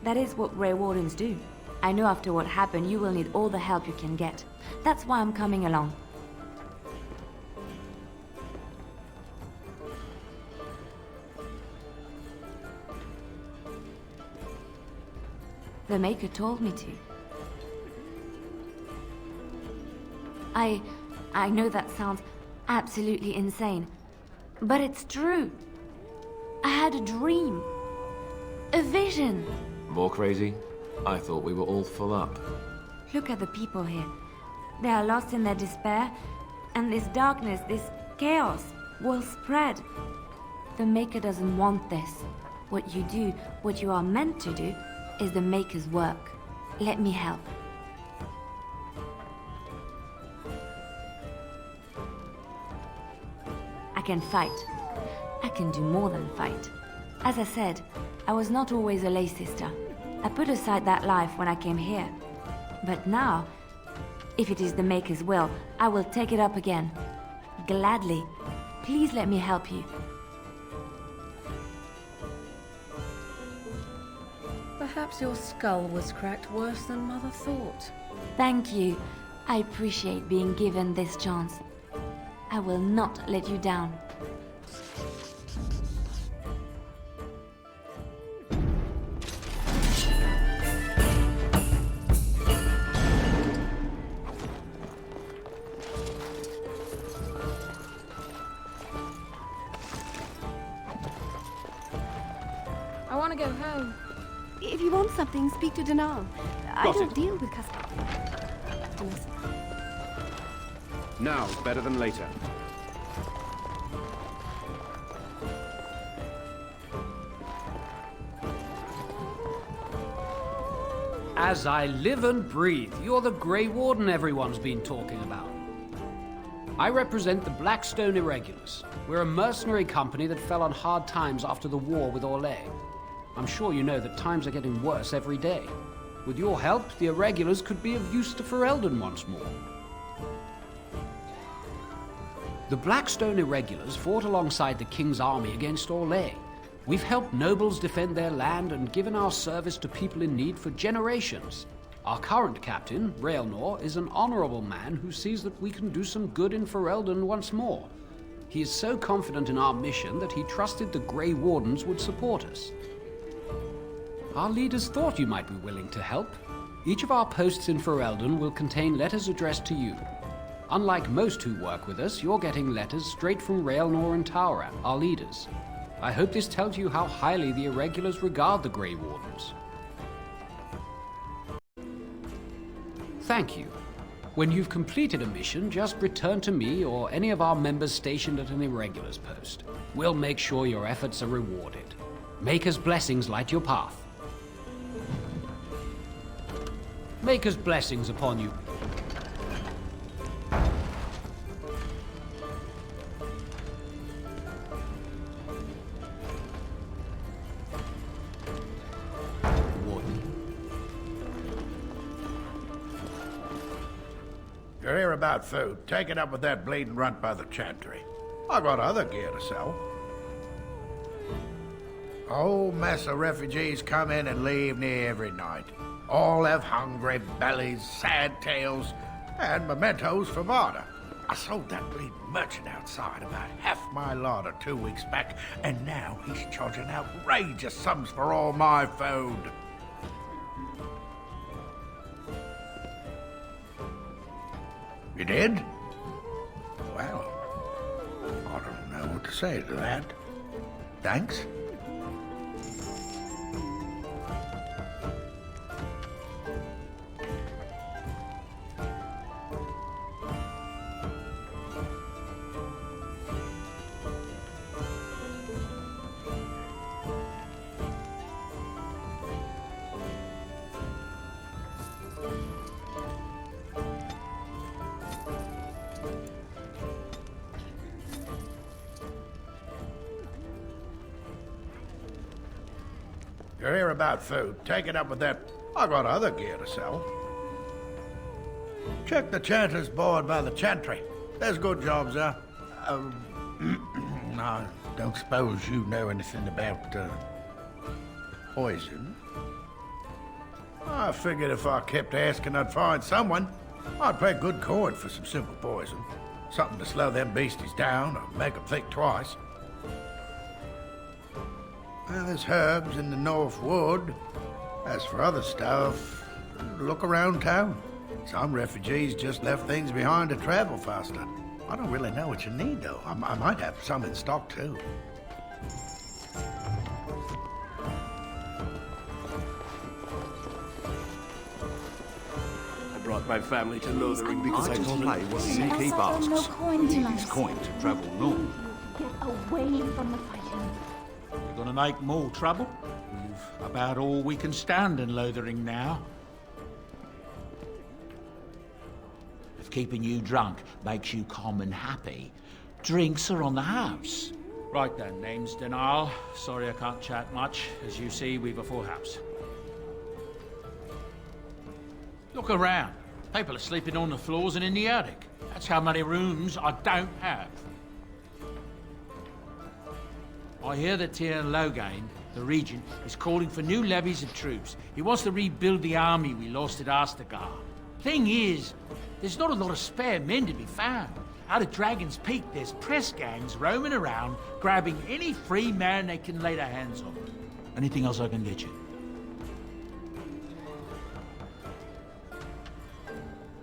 That is what Grey Wardens do. I know after what happened, you will need all the help you can get. That's why I'm coming along. The Maker told me to. I know that sounds absolutely insane. But it's true. I had a dream. A vision. More crazy? I thought we were all full up. Look at the people here. They are lost in their despair, and this darkness, this chaos, will spread. The Maker doesn't want this. What you do, what you are meant to do, is the Maker's work. Let me help. I can fight. I can do more than fight. As I said, I was not always a lay sister. I put aside that life when I came here. But now, if it is the Maker's will, I will take it up again. Gladly. Please let me help you. Perhaps your skull was cracked worse than Mother thought. Thank you. I appreciate being given this chance. I will not let you down. I want to go home. If you want something, speak to Dinar. I don't deal with customers. Now's better than later. As I live and breathe, you're the Grey Warden everyone's been talking about. I represent the Blackstone Irregulars. We're a mercenary company that fell on hard times after the war with Orlais. I'm sure you know that times are getting worse every day. With your help, the Irregulars could be of use to Ferelden once more. The Blackstone Irregulars fought alongside the King's army against Orlais. We've helped nobles defend their land and given our service to people in need for generations. Our current captain, Raelnor, is an honorable man who sees that we can do some good in Ferelden once more. He is so confident in our mission that he trusted the Grey Wardens would support us. Our leaders thought you might be willing to help. Each of our posts in Ferelden will contain letters addressed to you. Unlike most who work with us, you're getting letters straight from Raelnor and Tauran, our leaders. I hope this tells you how highly the Irregulars regard the Grey Wardens. Thank you. When you've completed a mission, just return to me or any of our members stationed at an Irregulars post. We'll make sure your efforts are rewarded. Maker's blessings light your path. Maker's blessings upon you. You're here about food. Take it up with that bleeding runt by the chantry. I got other gear to sell. A whole mess of refugees come in and leave near every night. All have hungry bellies, sad tales, and mementos for barter. I sold that bleeding merchant outside about half my larder 2 weeks back, and now he's charging outrageous sums for all my food. You did? Well, I don't know what to say to that. Thanks. You're here about food. Take it up with that. I got other gear to sell. Check the chanter's board by the chantry. There's good jobs there. I don't suppose you know anything about poison. I figured if I kept asking, I'd find someone. I'd pay good coin for some simple poison. Something to slow them beasties down or make them think twice. Well, there's herbs in the North Wood. As for other stuff, look around town. Some refugees just left things behind to travel faster. I don't really know what you need, though. I might have some in stock, too. I brought my family to Lothering because I told play them what to the keep asks. No coin Use tonight. his coin to travel north. Get away from the fighting. We're gonna make more trouble. We've about all we can stand in Lothering now. If keeping you drunk makes you calm and happy, drinks are on the house. Right then, name's Denal. Sorry I can't chat much. As you see, we've a full house. Look around. People are sleeping on the floors and in the attic. That's how many rooms I don't have. I hear that Tier Logain, the regent, is calling for new levies of troops. He wants to rebuild the army we lost at Astagar. Thing is, there's not a lot of spare men to be found. Out at Dragon's Peak, there's press gangs roaming around, grabbing any free man they can lay their hands on. Anything else I can get you?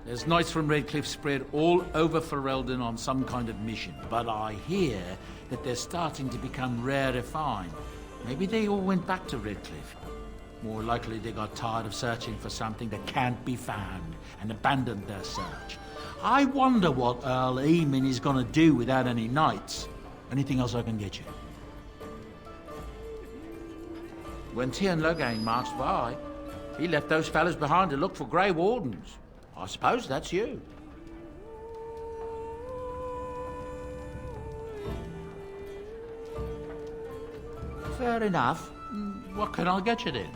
There's knights from Redcliffe spread all over Ferelden on some kind of mission, but I hear that they're starting to become rare to find. Maybe they all went back to Redcliffe. More likely they got tired of searching for something that can't be found and abandoned their search. I wonder what Earl Eamon is gonna do without any knights. Anything else I can get you? When Tian Logain marched by, he left those fellas behind to look for Grey Wardens. I suppose that's you. Fair enough. What can I get you then?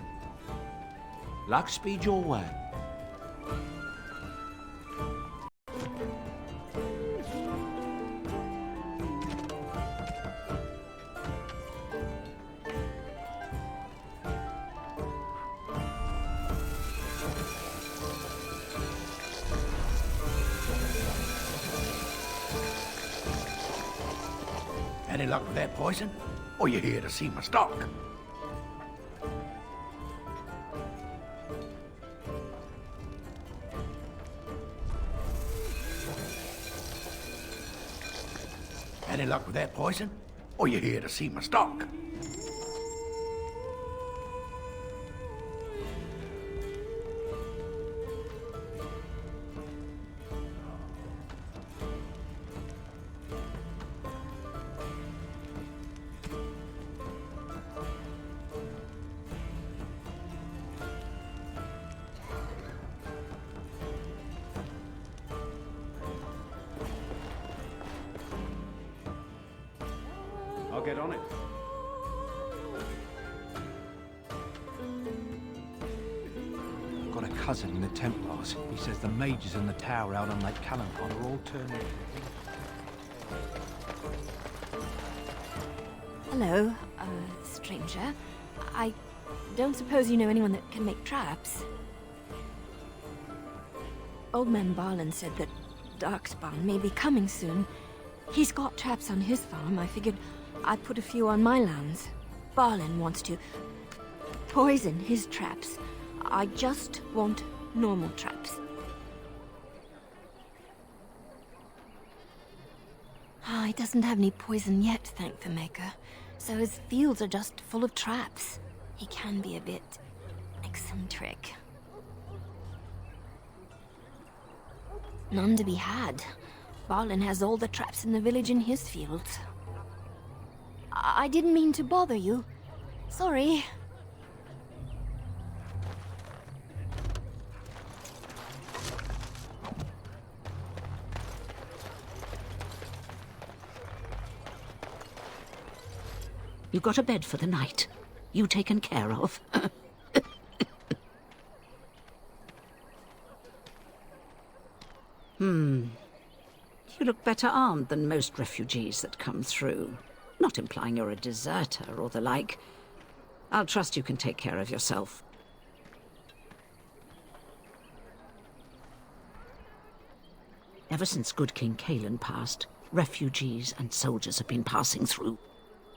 Luck speed your way. Any luck with that poison? Or you here to see my stock? Any luck with that poison? Or you here to see my stock? I'll get on it. Got a cousin in the Templars. He says the mages in the tower out on Lake Calenhard are all turning. Hello, stranger. I don't suppose you know anyone that can make traps? Old man Barlin said that Darkspawn may be coming soon. He's got traps on his farm. I figured I'd put a few on my lands. Barlin wants to poison his traps. I just want normal traps. He doesn't have any poison yet, thank the Maker. So his fields are just full of traps. He can be a bit eccentric. None to be had. Barlin has all the traps in the village in his fields. I didn't mean to bother you. Sorry. You got a bed for the night. You taken care of. You look better armed than most refugees that come through. Not implying you're a deserter or the like. I'll trust you can take care of yourself. Ever since good King Cailan passed, refugees and soldiers have been passing through.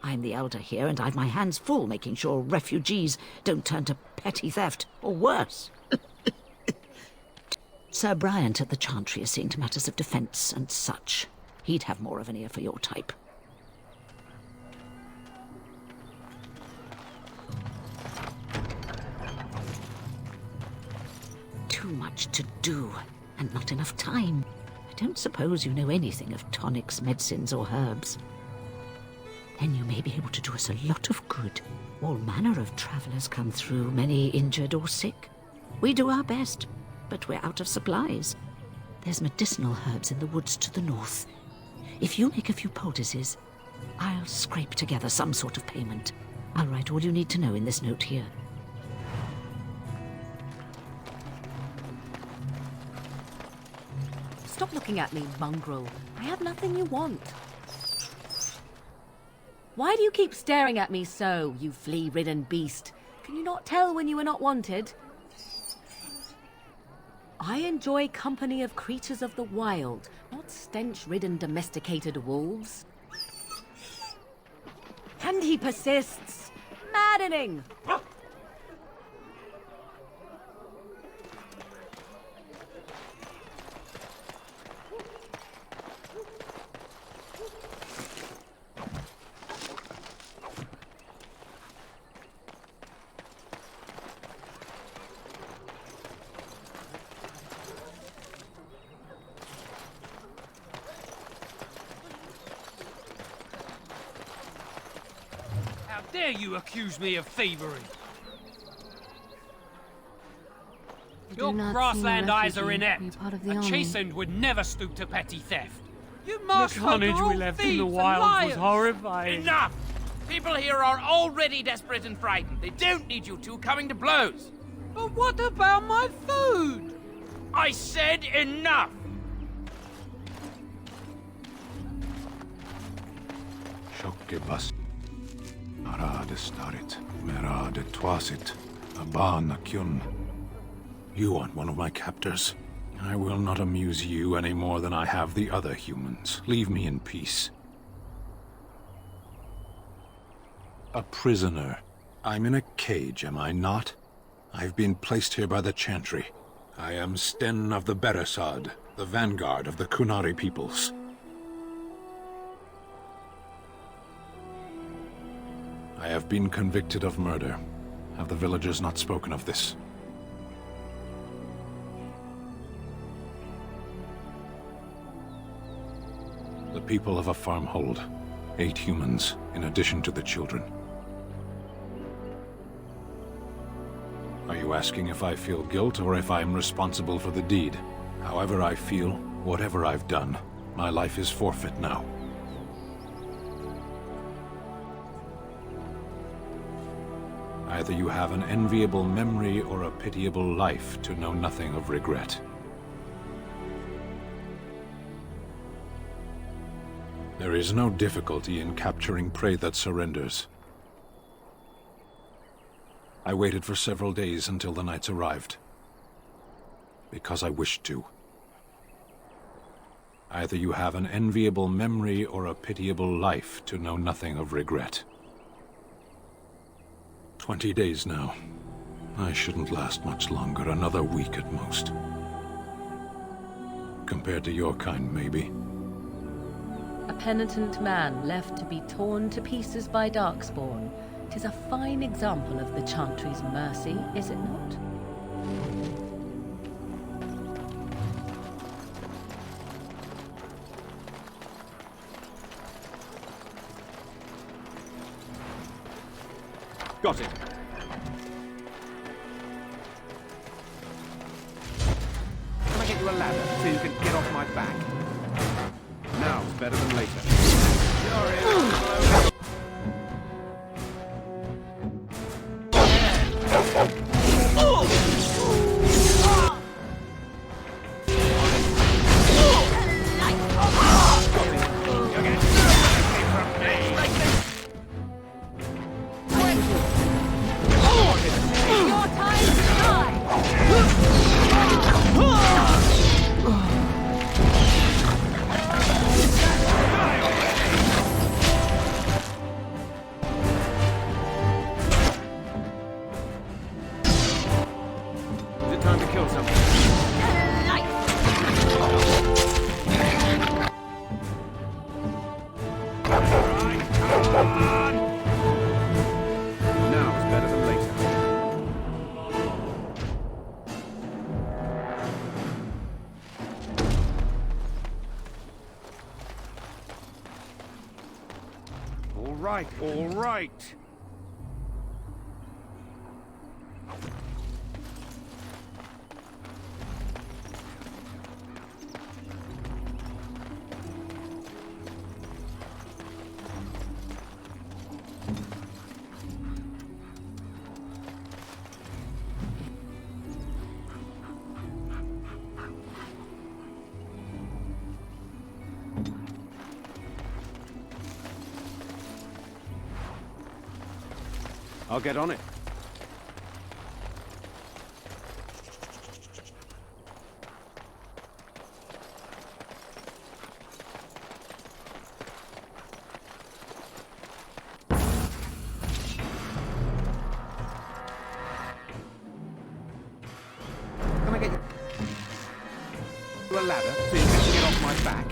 I'm the elder here, and I've my hands full making sure refugees don't turn to petty theft, or worse. Sir Bryant at the Chantry is seeing to matters of defence and such. He'd have more of an ear for your type. Too much to do, and not enough time. I don't suppose you know anything of tonics, medicines, or herbs. Then you may be able to do us a lot of good. All manner of travellers come through, many injured or sick. We do our best, but we're out of supplies. There's medicinal herbs in the woods to the north. If you make a few poultices, I'll scrape together some sort of payment. I'll write all you need to know in this note here. Stop looking at me, mongrel. I have nothing you want. Why do you keep staring at me so, you flea-ridden beast? Can you not tell when you are not wanted? I enjoy company of creatures of the wild, not stench-ridden domesticated wolves. And he persists. Maddening! How dare you accuse me of thievery? Your grassland eyes are inept. A chastened would never stoop to petty theft. You The carnage we left in the wilds was horrifying. Enough! People here are already desperate and frightened. They don't need you two coming to blows. But what about my food? I said enough! Shokkebas. Arade starit, merade twasit, abana kyun. You aren't one of my captors. I will not amuse you any more than I have the other humans. Leave me in peace. A prisoner. I'm in a cage, am I not? I've been placed here by the Chantry. I am Sten of the Beresad, the vanguard of the Kunari peoples. I have been convicted of murder. Have the villagers not spoken of this? The people of a farmhold. 8 humans, in addition to the children. Are you asking if I feel guilt or if I'm responsible for the deed? However I feel, whatever I've done, my life is forfeit now. Either you have an enviable memory or a pitiable life to know nothing of regret. There is no difficulty in capturing prey that surrenders. I waited for several days until the knights arrived, because I wished to. Either you have an enviable memory or a pitiable life to know nothing of regret. 20 days now. I shouldn't last much longer, another week at most. Compared to your kind, maybe. A penitent man left to be torn to pieces by Darkspawn. 'Tis a fine example of the Chantry's mercy, is it not? Got it. Can I get you a ladder so you can get off my back? Now's better than later. You're in. All right. I'll get on it. Can I get you a ladder so you can get off my back?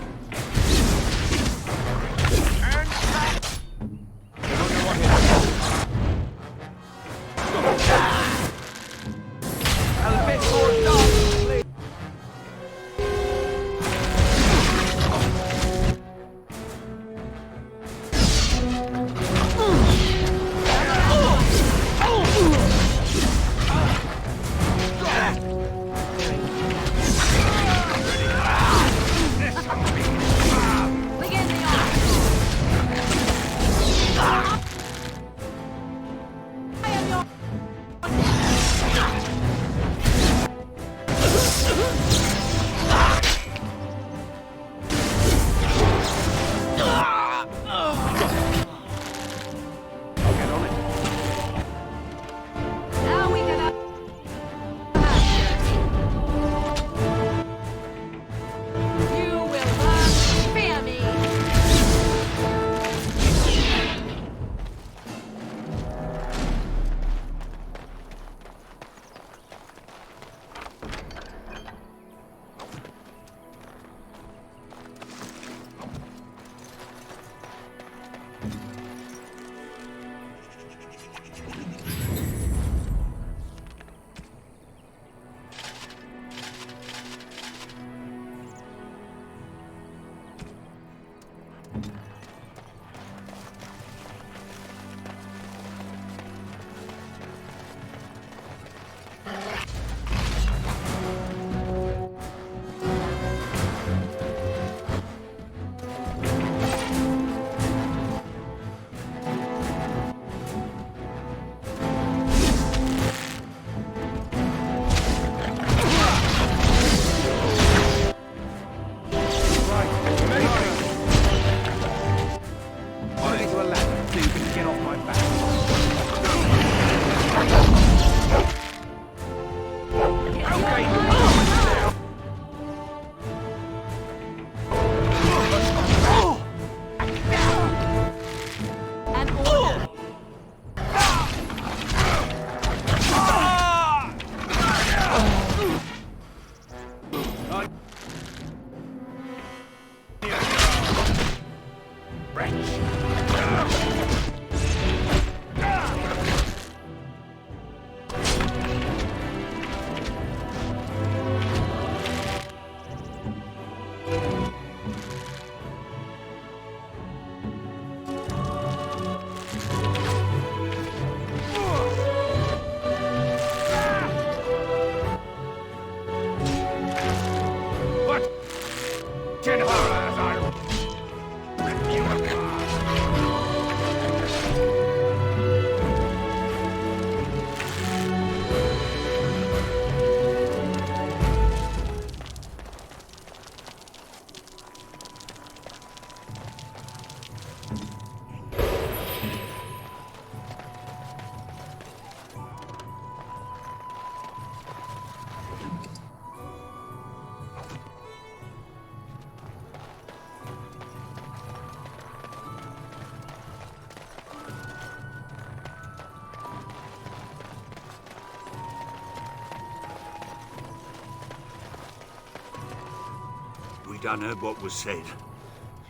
We done heard what was said.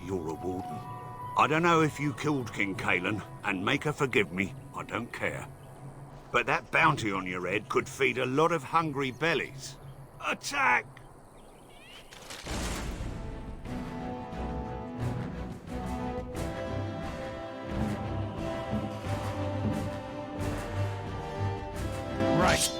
You're a warden. I don't know if you killed King Kalen, and make her forgive me, I don't care. But that bounty on your head could feed a lot of hungry bellies. Attack! Right.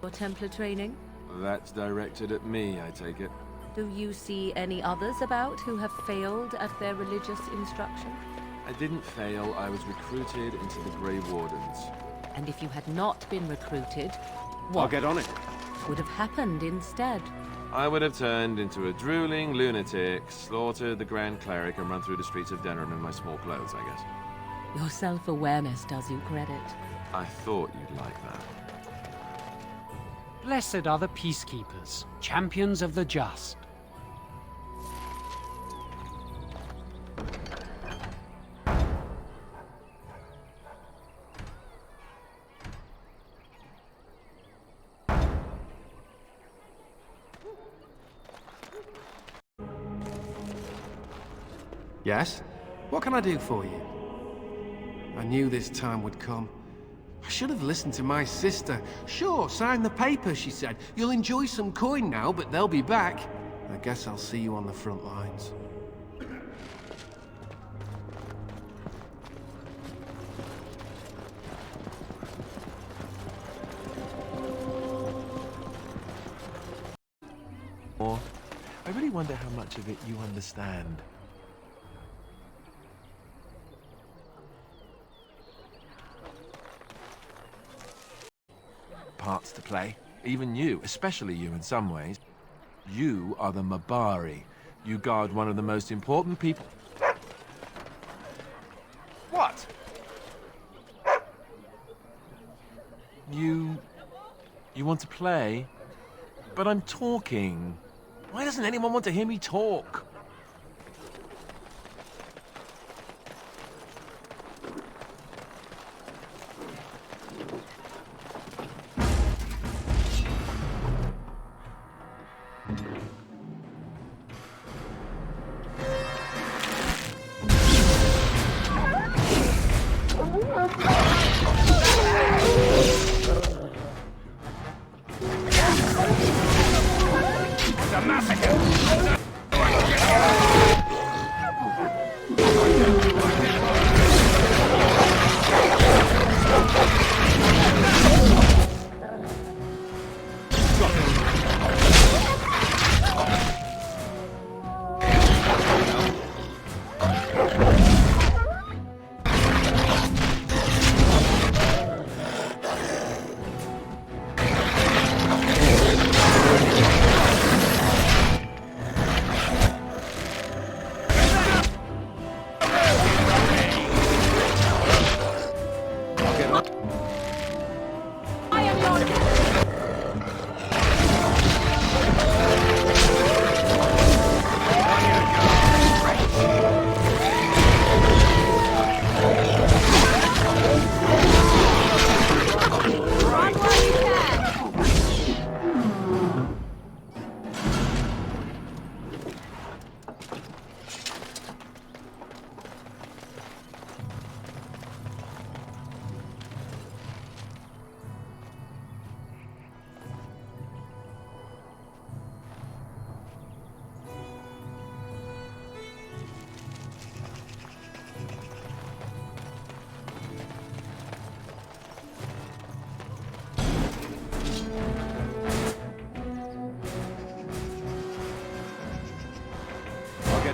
Your Templar training? That's directed at me, I take it. Do you see any others about who have failed at their religious instruction? I didn't fail, I was recruited into the Grey Wardens. And if you had not been recruited, I'll what get on it. would have happened instead? I would have turned into a drooling lunatic, slaughtered the Grand Cleric, and run through the streets of Denham in my small clothes, I guess. Your self-awareness does you credit. I thought you'd like that. Blessed are the peacekeepers, champions of the just. Yes? What can I do for you? I knew this time would come. I should have listened to my sister. Sure, sign the paper, she said. You'll enjoy some coin now, but they'll be back. I guess I'll see you on the front lines. Or, I really wonder how much of it you understand. Parts to play. Even you, especially you in some ways. You are the Mabari. You guard one of the most important people. You want to play? But I'm talking. Why doesn't anyone want to hear me talk?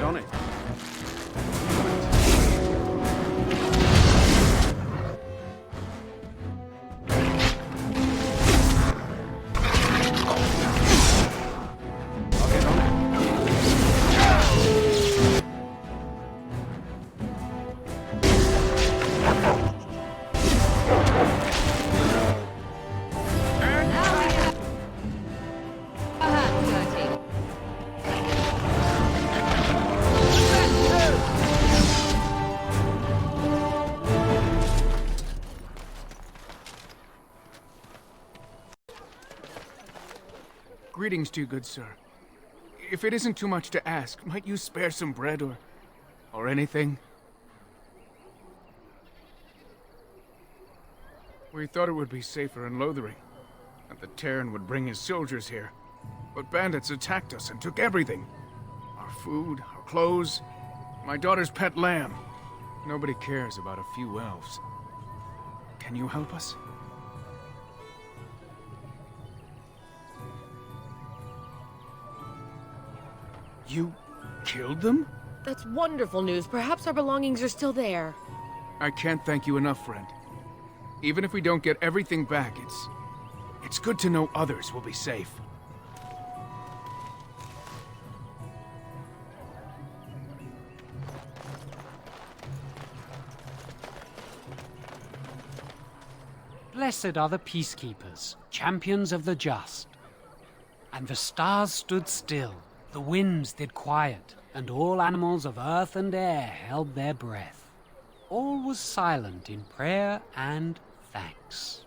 On it. Greetings to you, good sir. If it isn't too much to ask, might you spare some bread or anything? We thought it would be safer in Lothering, that the Terran would bring his soldiers here. But bandits attacked us and took everything. Our food, our clothes, my daughter's pet lamb. Nobody cares about a few elves. Can you help us? You killed them? That's wonderful news. Perhaps our belongings are still there. I can't thank you enough, friend. Even if we don't get everything back, it's good to know others will be safe. Blessed are the peacekeepers, champions of the just. And the stars stood still, the winds did quiet, and all animals of earth and air held their breath. All was silent in prayer and thanks.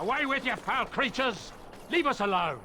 Away with you, foul creatures! Leave us alone!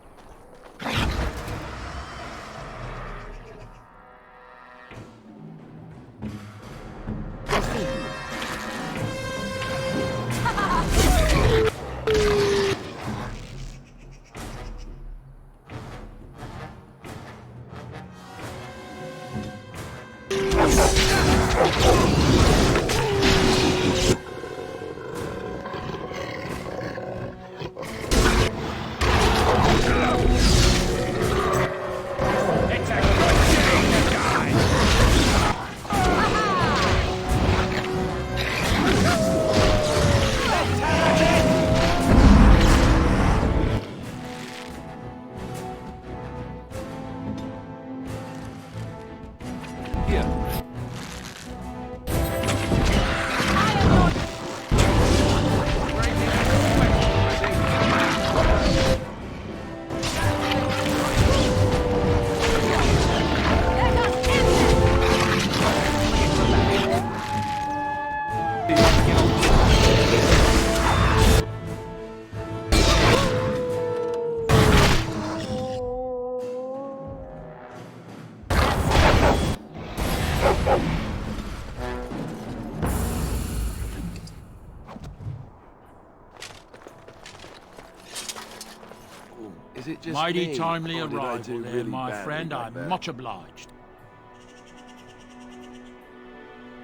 Is it just Mighty me, timely or did I arrival do there, really my badly friend. back I'm there? much obliged.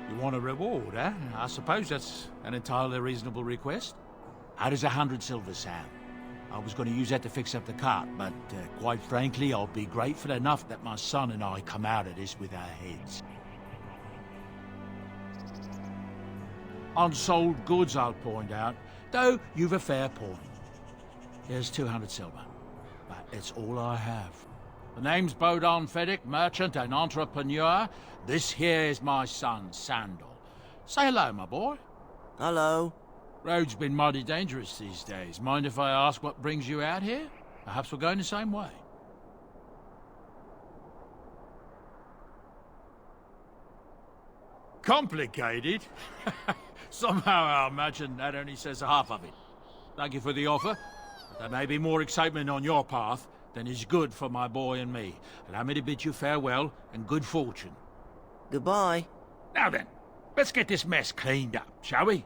You want a reward, eh? I suppose that's an entirely reasonable request. How does 100 silver sound? I was going to use that to fix up the cart, but quite frankly, I'll be grateful enough that my son and I come out of this with our heads. Unsold goods, I'll point out, though you've a fair point. Here's 200 silver, but it's all I have. The name's Bodon Feddick, merchant and entrepreneur. This here is my son, Sandal. Say hello, my boy. Hello. Road's been mighty dangerous these days. Mind if I ask what brings you out here? Perhaps we're going the same way. Complicated? Somehow I imagine that only says half of it. Thank you for the offer. There may be more excitement on your path than is good for my boy and me. Allow me to bid you farewell and good fortune. Goodbye. Now then, let's get this mess cleaned up, shall we?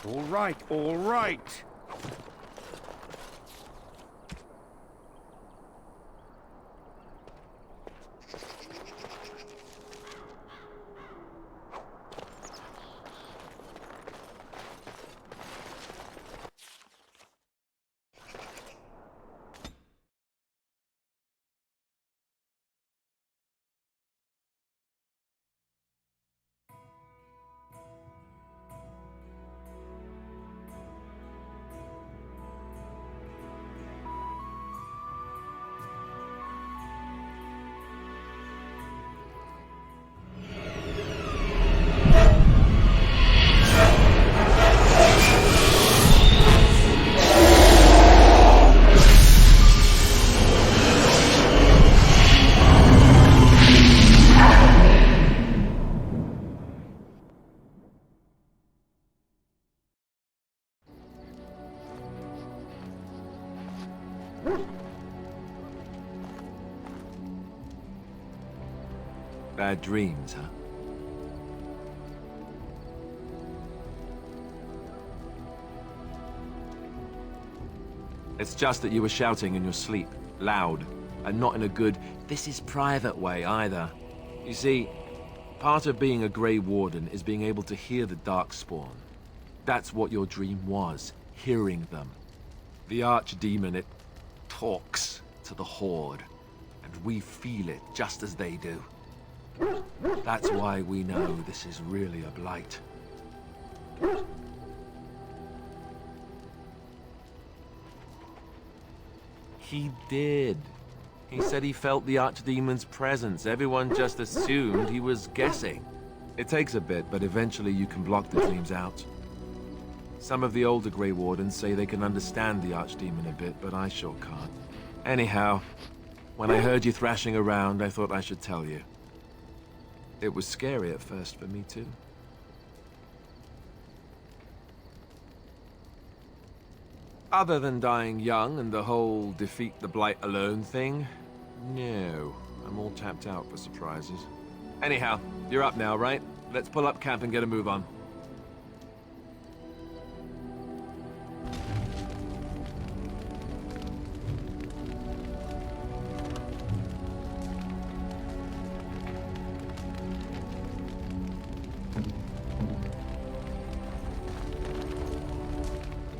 All right, all right. Bad dreams, huh? It's just that you were shouting in your sleep, loud, and not in a good, this is private way either. You see, part of being a Grey Warden is being able to hear the Darkspawn. That's what your dream was, hearing them. The Archdemon, it talks to the Horde, and we feel it just as they do. That's why we know this is really a blight. He did. He said he felt the Archdemon's presence. Everyone just assumed he was guessing. It takes a bit, but eventually you can block the dreams out. Some of the older Grey Wardens say they can understand the Archdemon a bit, but I sure can't. Anyhow, when I heard you thrashing around, I thought I should tell you. It was scary at first for me too. Other than dying young and the whole defeat the blight alone thing, no. I'm all tapped out for surprises. Anyhow, you're up now, right? Let's pull up camp and get a move on.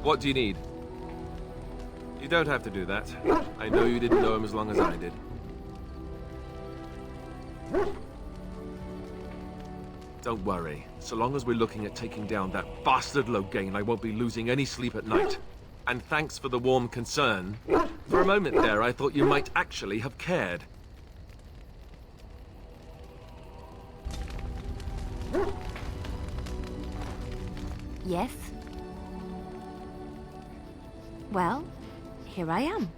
What do you need? You don't have to do that. I know you didn't know him as long as I did. Don't worry. So long as we're looking at taking down that bastard Loghain, I won't be losing any sleep at night. And thanks for the warm concern. For a moment there, I thought you might actually have cared. Yes? Well, here I am.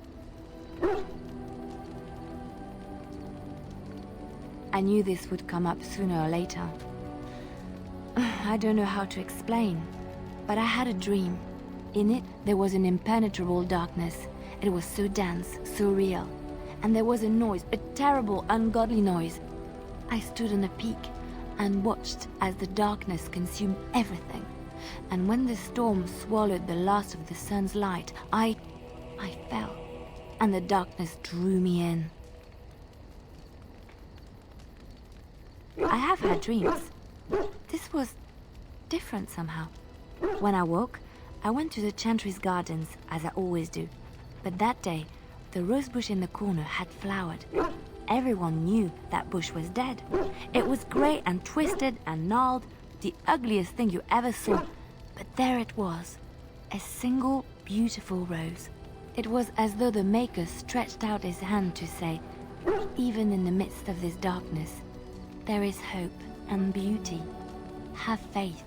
I knew this would come up sooner or later. I don't know how to explain, but I had a dream. In it, there was an impenetrable darkness. It was so dense, so real. And there was a noise, a terrible, ungodly noise. I stood on a peak and watched as the darkness consumed everything. And when the storm swallowed the last of the sun's light, I fell, and the darkness drew me in. I have had dreams. This was different somehow. When I woke, I went to the Chantry's gardens, as I always do. But that day, the rose bush in the corner had flowered. Everyone knew that bush was dead. It was grey and twisted and gnarled, the ugliest thing you ever saw. But there it was, a single beautiful rose. It was as though the Maker stretched out his hand to say, even in the midst of this darkness, there is hope and beauty. Have faith.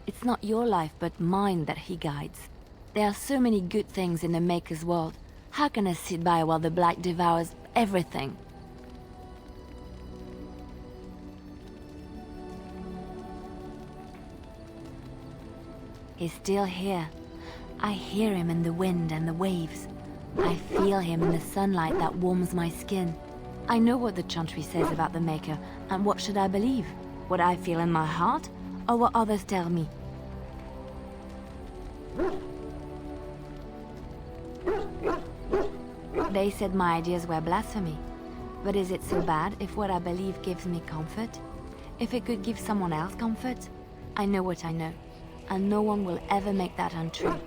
It's not your life but mine that he guides. There are so many good things in the Maker's world. How can I sit by while the Blight devours everything? He's still here. I hear him in the wind and the waves. I feel him in the sunlight that warms my skin. I know what the Chantry says about the Maker, and what should I believe? What I feel in my heart, or what others tell me? They said my ideas were blasphemy. But is it so bad if what I believe gives me comfort? If it could give someone else comfort? I know what I know, and no one will ever make that untrue.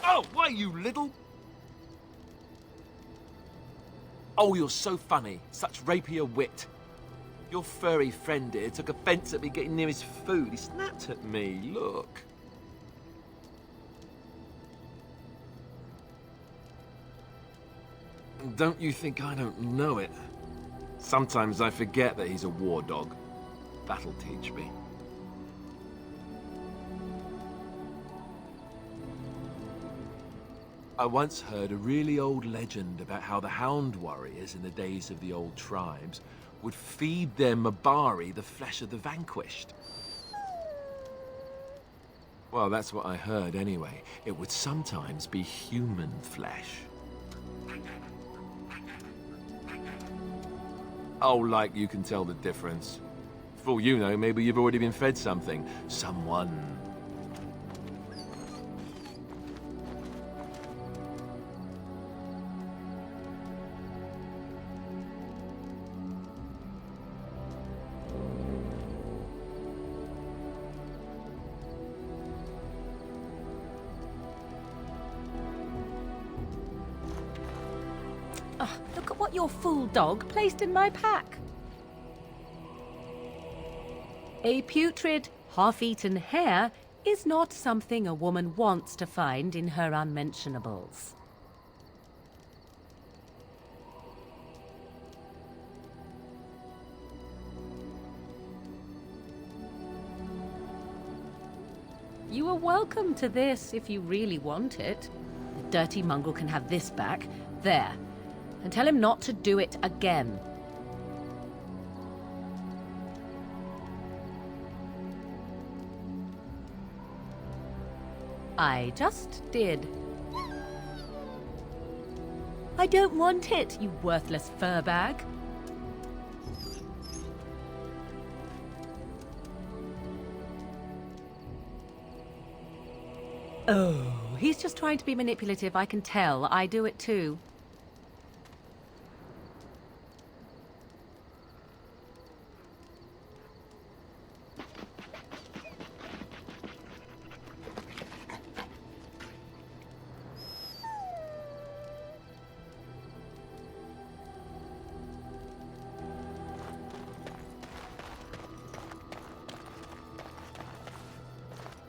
Oh, why, you little... Oh, you're so funny. Such rapier wit. Your furry friend here took offense at me getting near his food. He snapped at me. Look. Don't you think I don't know it? Sometimes I forget that he's a war dog. That'll teach me. I once heard a really old legend about how the Hound warriors in the days of the old tribes would feed their Mabari the flesh of the vanquished. Well, that's what I heard anyway. It would sometimes be human flesh. Oh, like you can tell the difference. For all you know, maybe you've already been fed something. Someone. Look at what your fool dog placed in my pack. A putrid, half-eaten hare is not something a woman wants to find in her unmentionables. You are welcome to this if you really want it. The dirty mongrel can have this back. There. And tell him not to do it again. I just did. I don't want it, you worthless fur bag. Oh, he's just trying to be manipulative, I can tell. I do it too.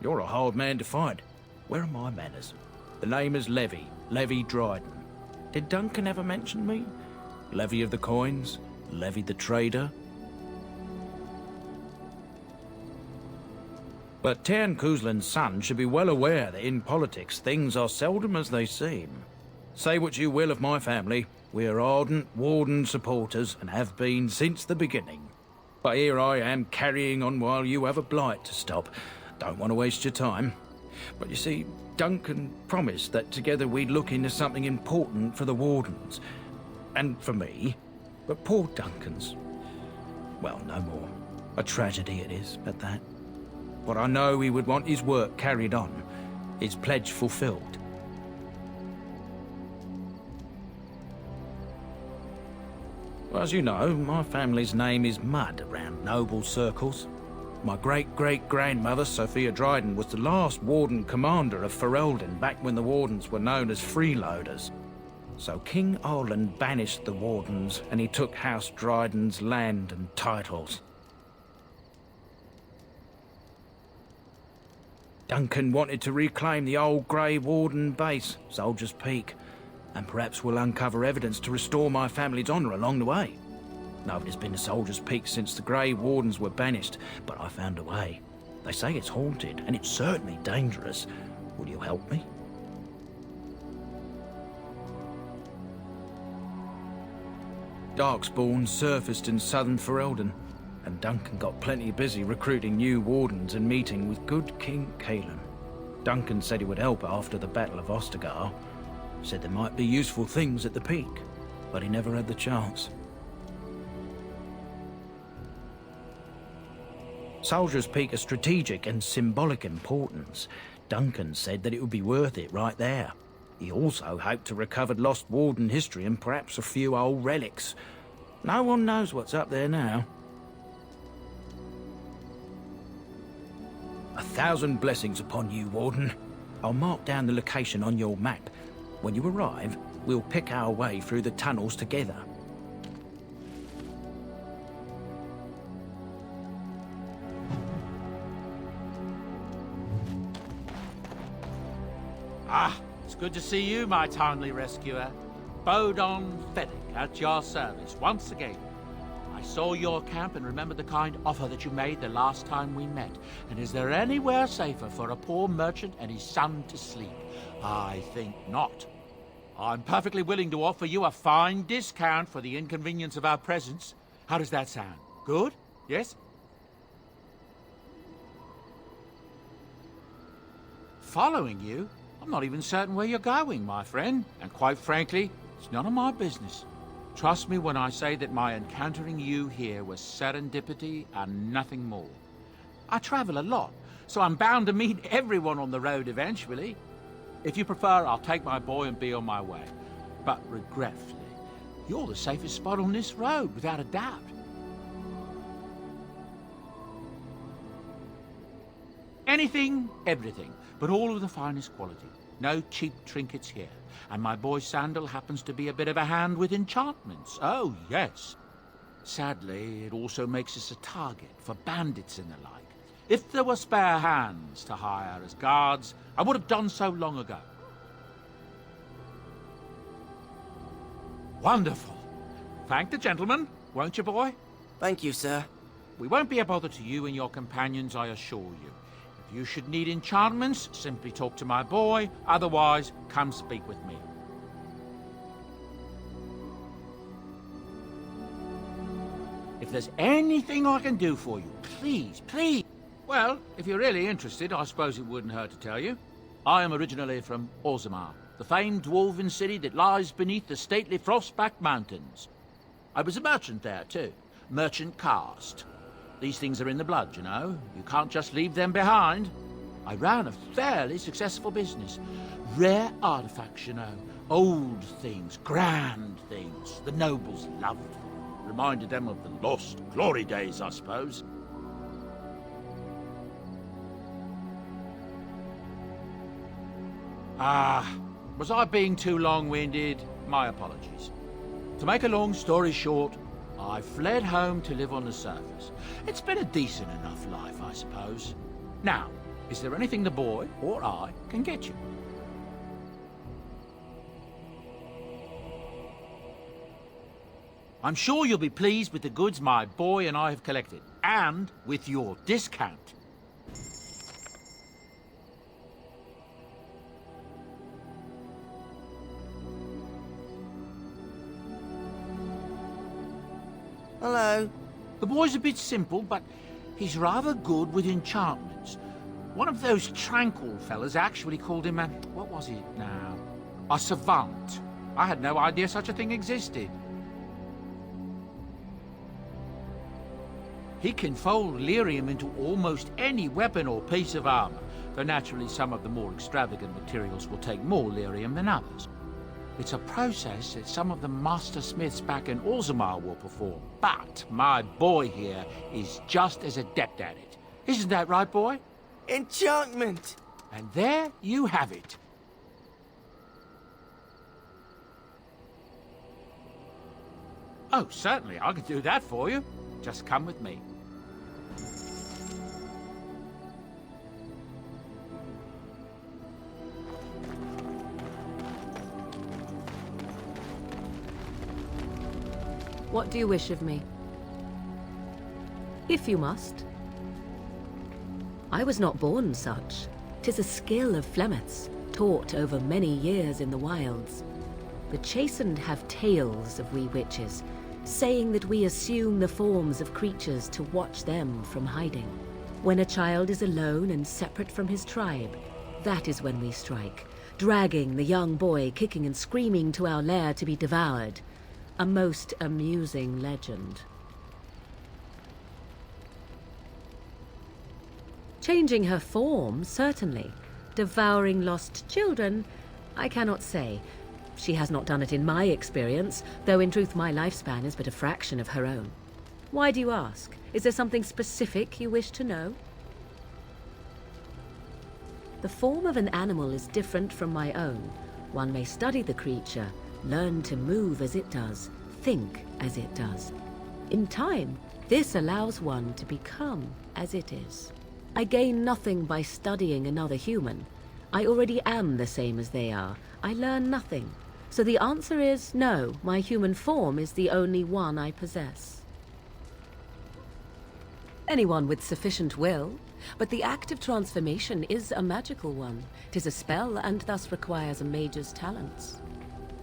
You're a hard man to find. Where are my manners? The name is Levy Dryden. Did Duncan ever mention me? Levy of the coins? Levy the trader? But Tairn Cousland's son should be well aware that in politics things are seldom as they seem. Say what you will of my family, we are ardent Warden supporters and have been since the beginning. But here I am carrying on while you have a blight to stop. Don't want to waste your time. But you see, Duncan promised that together we'd look into something important for the Wardens. And for me. But poor Duncan's... well, no more. A tragedy it is, at that. But I know he would want his work carried on. His pledge fulfilled. Well, as you know, my family's name is mud around noble circles. My great-great-grandmother, Sophia Dryden, was the last Warden Commander of Ferelden back when the Wardens were known as freeloaders. So King Arland banished the Wardens, and he took House Dryden's land and titles. Duncan wanted to reclaim the old Grey Warden base, Soldier's Peak, and perhaps we'll uncover evidence to restore my family's honour along the way. Nobody's been to Soldier's Peak since the Grey Wardens were banished, but I found a way. They say it's haunted, and it's certainly dangerous. Will you help me? Darkspawn surfaced in southern Ferelden, and Duncan got plenty busy recruiting new Wardens and meeting with good King Cailan. Duncan said he would help after the Battle of Ostagar. Said there might be useful things at the peak, but he never had the chance. Soldier's Peak is strategic and symbolic importance. Duncan said that it would be worth it right there. He also hoped to recover lost Warden history and perhaps a few old relics. No one knows what's up there now. 1,000 blessings upon you, Warden. I'll mark down the location on your map. When you arrive, we'll pick our way through the tunnels together. Ah, it's good to see you, my timely rescuer. Bodon Fennick at your service once again. I saw your camp and remembered the kind offer that you made the last time we met. And is there anywhere safer for a poor merchant and his son to sleep? I think not. I'm perfectly willing to offer you a fine discount for the inconvenience of our presence. How does that sound? Good? Yes? Following you? I'm not even certain where you're going, my friend. And quite frankly, it's none of my business. Trust me when I say that my encountering you here was serendipity and nothing more. I travel a lot, so I'm bound to meet everyone on the road eventually. If you prefer, I'll take my boy and be on my way. But regretfully, you're the safest spot on this road, without a doubt. Anything, everything, but all of the finest quality. No cheap trinkets here. And my boy Sandal happens to be a bit of a hand with enchantments. Oh, yes. Sadly, it also makes us a target for bandits and the like. If there were spare hands to hire as guards, I would have done so long ago. Wonderful. Thank the gentleman, won't you, boy? Thank you, sir. We won't be a bother to you and your companions, I assure you. If you should need enchantments, simply talk to my boy. Otherwise, come speak with me. If there's anything I can do for you, please, please. Well, if you're really interested, I suppose it wouldn't hurt to tell you. I am originally from Orzammar, the famed dwarven city that lies beneath the stately Frostback Mountains. I was a merchant there, too. Merchant caste. These things are in the blood, you know. You can't just leave them behind. I ran a fairly successful business. Rare artifacts, you know. Old things, grand things. The nobles loved them. Reminded them of the lost glory days, I suppose. Was I being too long-winded? My apologies. To make a long story short, I fled home to live on the surface. It's been a decent enough life, I suppose. Now, is there anything the boy or I can get you? I'm sure you'll be pleased with the goods my boy and I have collected, and with your discount. Hello. The boy's a bit simple, but he's rather good with enchantments. One of those tranquil fellas actually called him a... what was it now? A savant. I had no idea such a thing existed. He can fold lyrium into almost any weapon or piece of armor, though naturally some of the more extravagant materials will take more lyrium than others. It's a process that some of the master smiths back in Orzammar will perform, but my boy here is just as adept at it. Isn't that right, boy? Enchantment! And there you have it. Oh, certainly, I can do that for you. Just come with me. What do you wish of me? If you must. I was not born such. 'Tis a skill of Flemeth's, taught over many years in the wilds. The chastened have tales of we witches, saying that we assume the forms of creatures to watch them from hiding. When a child is alone and separate from his tribe, that is when we strike, dragging the young boy kicking and screaming to our lair to be devoured. A most amusing legend. Changing her form, certainly. Devouring lost children, I cannot say. She has not done it in my experience, though in truth my lifespan is but a fraction of her own. Why do you ask? Is there something specific you wish to know? The form of an animal is different from my own. One may study the creature, learn to move as it does, think as it does. In time, this allows one to become as it is. I gain nothing by studying another human. I already am the same as they are. I learn nothing. So the answer is no, my human form is the only one I possess. Anyone with sufficient will, but the act of transformation is a magical one. 'Tis a spell and thus requires a mage's talents.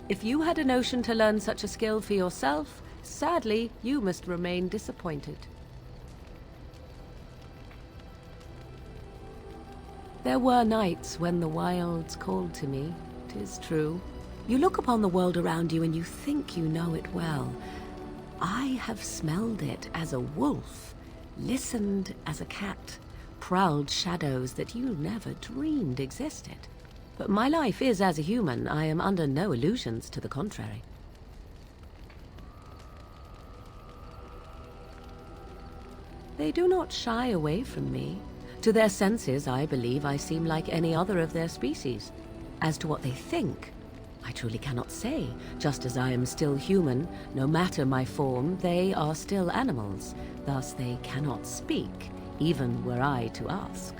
If you had a notion to learn such a skill for yourself, sadly, you must remain disappointed. There were nights when the wilds called to me, 'tis true. You look upon the world around you and you think you know it well. I have smelled it as a wolf, listened as a cat, prowled shadows that you never dreamed existed. But my life is as a human. I am under no illusions to the contrary. They do not shy away from me. To their senses, I believe I seem like any other of their species. As to what they think, I truly cannot say. Just as I am still human, no matter my form, they are still animals. Thus they cannot speak, even were I to ask.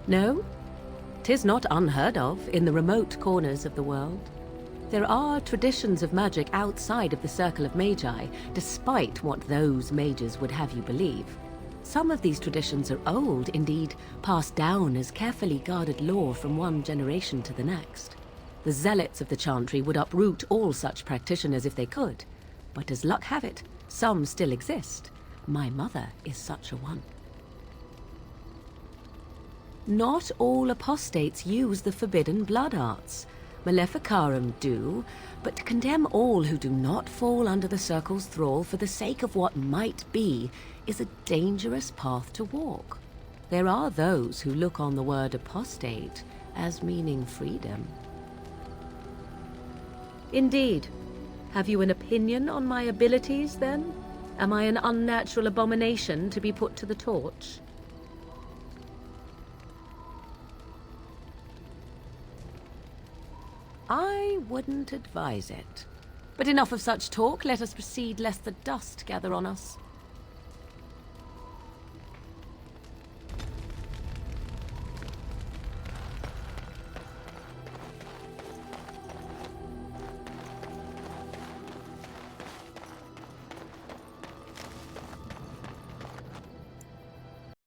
No, 'tis not unheard of in the remote corners of the world. There are traditions of magic outside of the circle of magi, despite what those mages would have you believe. Some of these traditions are old, indeed passed down as carefully guarded lore from one generation to the next. The zealots of the chantry would uproot all such practitioners if they could, but as luck have it, some still exist. My mother is such a one. Not all apostates use the forbidden blood arts. Maleficarum do, but to condemn all who do not fall under the circle's thrall for the sake of what might be is a dangerous path to walk. There are those who look on the word apostate as meaning freedom. Indeed. Have you an opinion on my abilities, then? Am I an unnatural abomination to be put to the torch? I wouldn't advise it. But enough of such talk. Let us proceed, lest the dust gather on us.